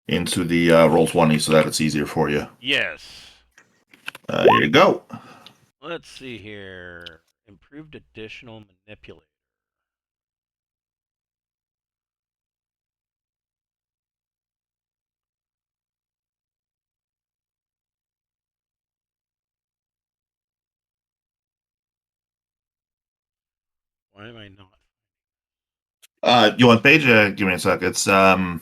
Roll20 so that it's easier for you. Yes. Here you go. Let's see here. Improved additional manipulator. Why am I not? You want page? Give me a sec. It's bottom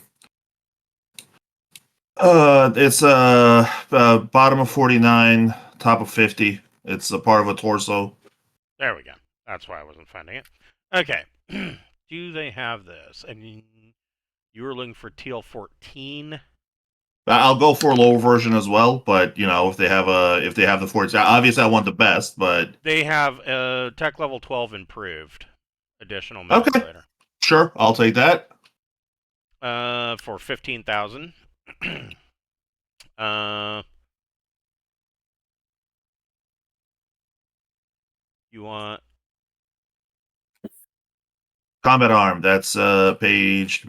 of 49, top of 50. It's a part of a torso. There we go. That's why I wasn't finding it. Okay. Do they have this? I mean, you were looking for TL14. I'll go for a lower version as well, but if they have the 40, obviously I want the best, but They have tech level 12 improved additional manipulator. Sure, I'll take that. For 15,000. You want Combat arm. That's page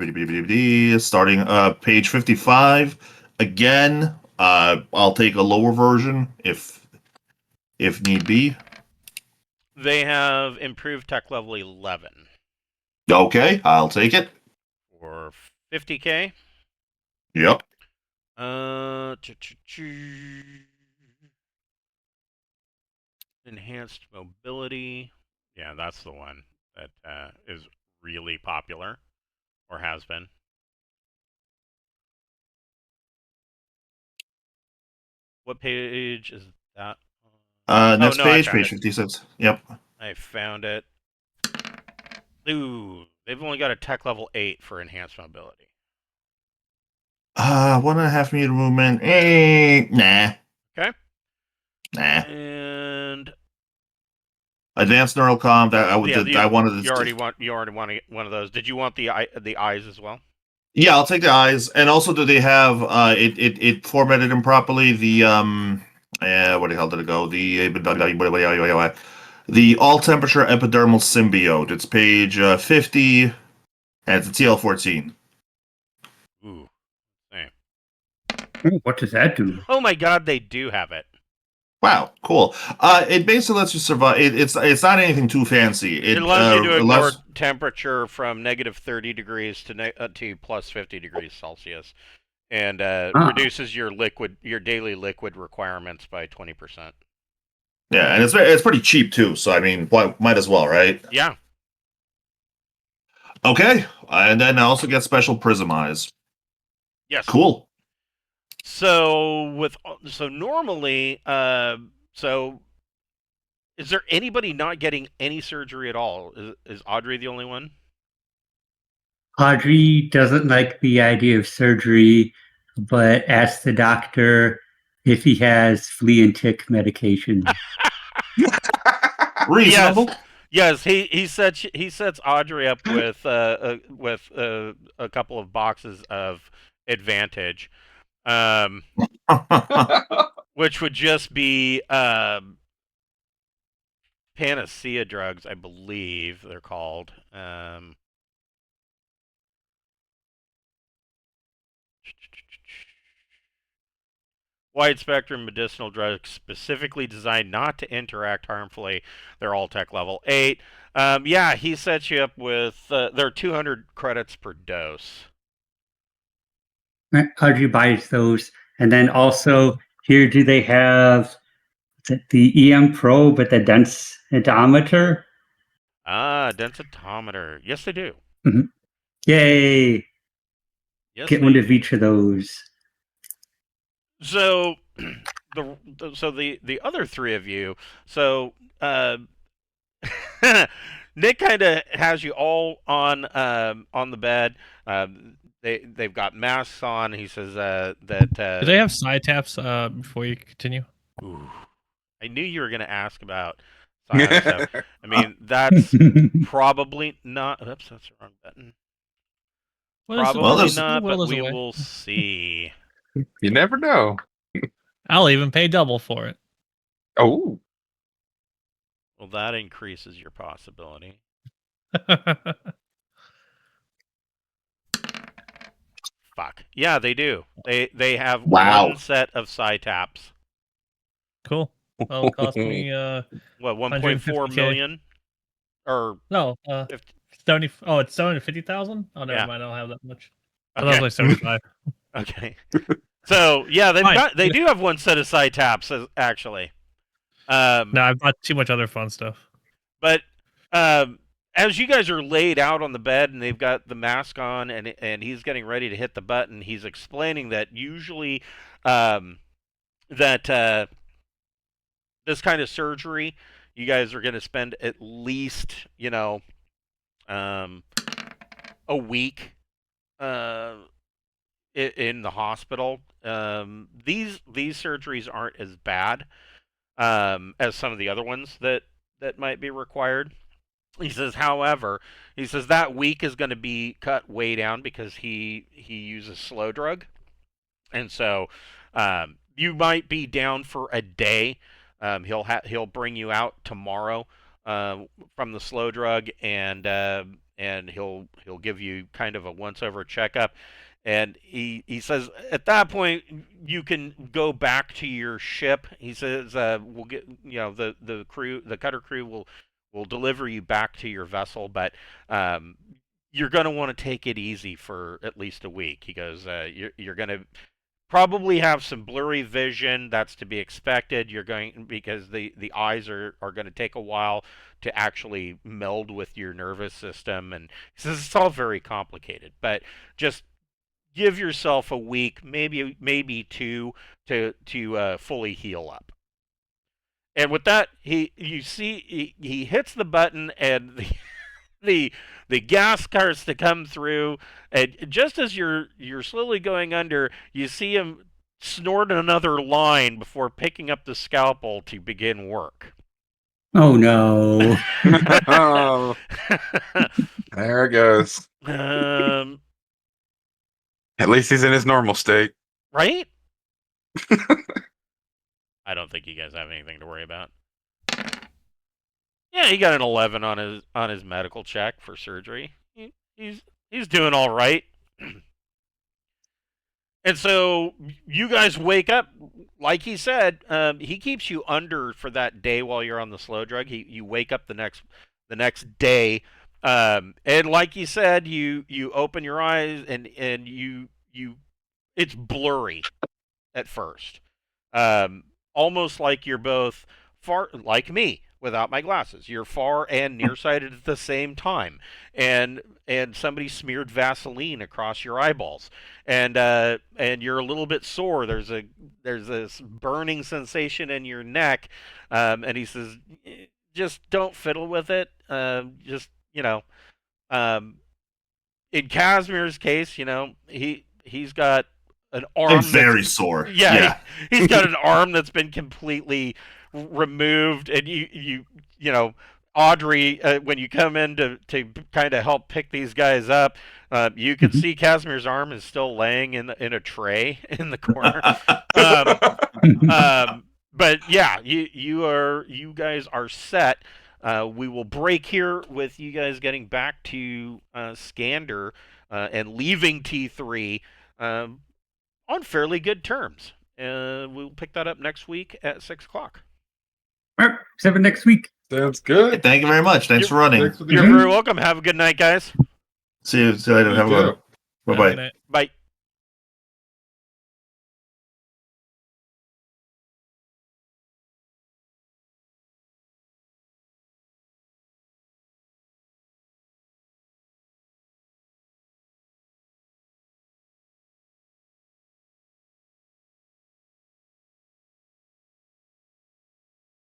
starting page 55. Again, I'll take a lower version if need be. They have improved tech level 11 Okay, I'll take it. for 50k. Yep. Enhanced mobility. Yeah, that's the one that is really popular, or has been. What page is that? Next no, I page, found page it. 56. Yep. I found it. Ooh, they've only got a tech level 8 for enhanced mobility. 1.5 meter movement. Nah. Okay. Nah. And Advanced neural comm. That I would. yeah, I wanted. You already want one of those. Did you want the eyes as well? Yeah, I'll take the eyes. And also, do they have it formatted improperly? The where the hell did it go? The all temperature epidermal symbiote. It's page 50, and it's a TL14. Ooh. Same. Ooh, what does that do? Oh my god, they do have it. Wow, cool. It basically lets you survive. It's not anything too fancy. It allows you to ignore allows- temperature from negative 30 degrees to plus 50 degrees Celsius, and reduces your daily liquid requirements by 20%. Yeah, and it's pretty cheap too. So I mean, might as well, right? Yeah. Okay, and then I also get special prism eyes. Yes. Cool. So normally, so is there anybody not getting any surgery at all? Is Audrey the only one? Audrey doesn't like the idea of surgery, but asks the doctor if he has flea and tick medication. Reasonable. Yes, he sets Audrey up with a couple of boxes of Advantage, which would just be Panacea drugs, I believe they're called. Wide spectrum medicinal drugs specifically designed not to interact harmfully. They're all tech level 8. Yeah, he sets you up with, there are 200 credits per dose. Audrey buys those. And then also, here do they have the EM probe with the densitometer? Ah, densitometer. Yes, they do. Mm-hmm. Yay! Yes, Get one of each of those. So the other three of you, so Nick kind of has you all on the bed. They've got masks on. He says that. Do they have side taps before you continue? Ooh, I knew you were going to ask about side stuff. I mean, that's probably not. Oops, that's the wrong button. Probably not, but we will see. You never know. I'll even pay double for it. Oh. Well, that increases your possibility. Fuck. Yeah, they do. They have one set of side taps. Cool. Well, it'll cost me what, 1.4 million? Or no, 70. Oh, it's 750,000. Oh, never mind. I don't have that much. Okay. That was like 75. Okay. So yeah, they do have one set of side taps actually. No, I've bought too much other fun stuff. But as you guys are laid out on the bed and they've got the mask on and he's getting ready to hit the button, he's explaining that usually that this kind of surgery, you guys are going to spend at least, a week in the hospital. These surgeries aren't as bad as some of the other ones that might be required. He says, however, that week is going to be cut way down because he uses slow drug, and so you might be down for a day. He'll bring you out tomorrow from the slow drug, and he'll give you kind of a once over checkup. And he says at that point you can go back to your ship. He says we'll get the crew, the cutter crew will deliver you back to your vessel, but you're going to want to take it easy for at least a week. He goes, you're going to probably have some blurry vision. That's to be expected. Because the eyes are going to take a while to actually meld with your nervous system. And he says it's all very complicated, but just give yourself a week, maybe two, to fully heal up. And with that, he hits the button, and the gas starts to come through, and just as you're slowly going under, you see him snort another line before picking up the scalpel to begin work. Oh no! Oh, there it goes. At least he's in his normal state. Right? I don't think you guys have anything to worry about. Yeah, he got an 11 on his medical check for surgery. He's doing all right. And so you guys wake up, like he said. He keeps you under for that day while you're on the slow drug. You wake up the next day, and like you said, you open your eyes and you it's blurry at first, almost like you're both far, like me without my glasses. You're far and nearsighted at the same time, and somebody smeared Vaseline across your eyeballs, and you're a little bit sore. There's this burning sensation in your neck, and he says, just don't fiddle with it. Just in Kazymyr's case, he's got an arm. It's very sore. Yeah. He's got an arm that's been completely removed, and you Audrey, when you come in to kind of help pick these guys up, you can see Kazymyr's arm is still laying in a tray in the corner. But yeah, you guys are set. We will break here with you guys getting back to Skander and leaving T3 on fairly good terms. We'll pick that up next week at 6 o'clock. All right, 7 next week. Sounds good. Thank you very much. Thanks for running. You're very welcome. Have a good night, guys. See you later. Have a good one. Bye-bye. Bye.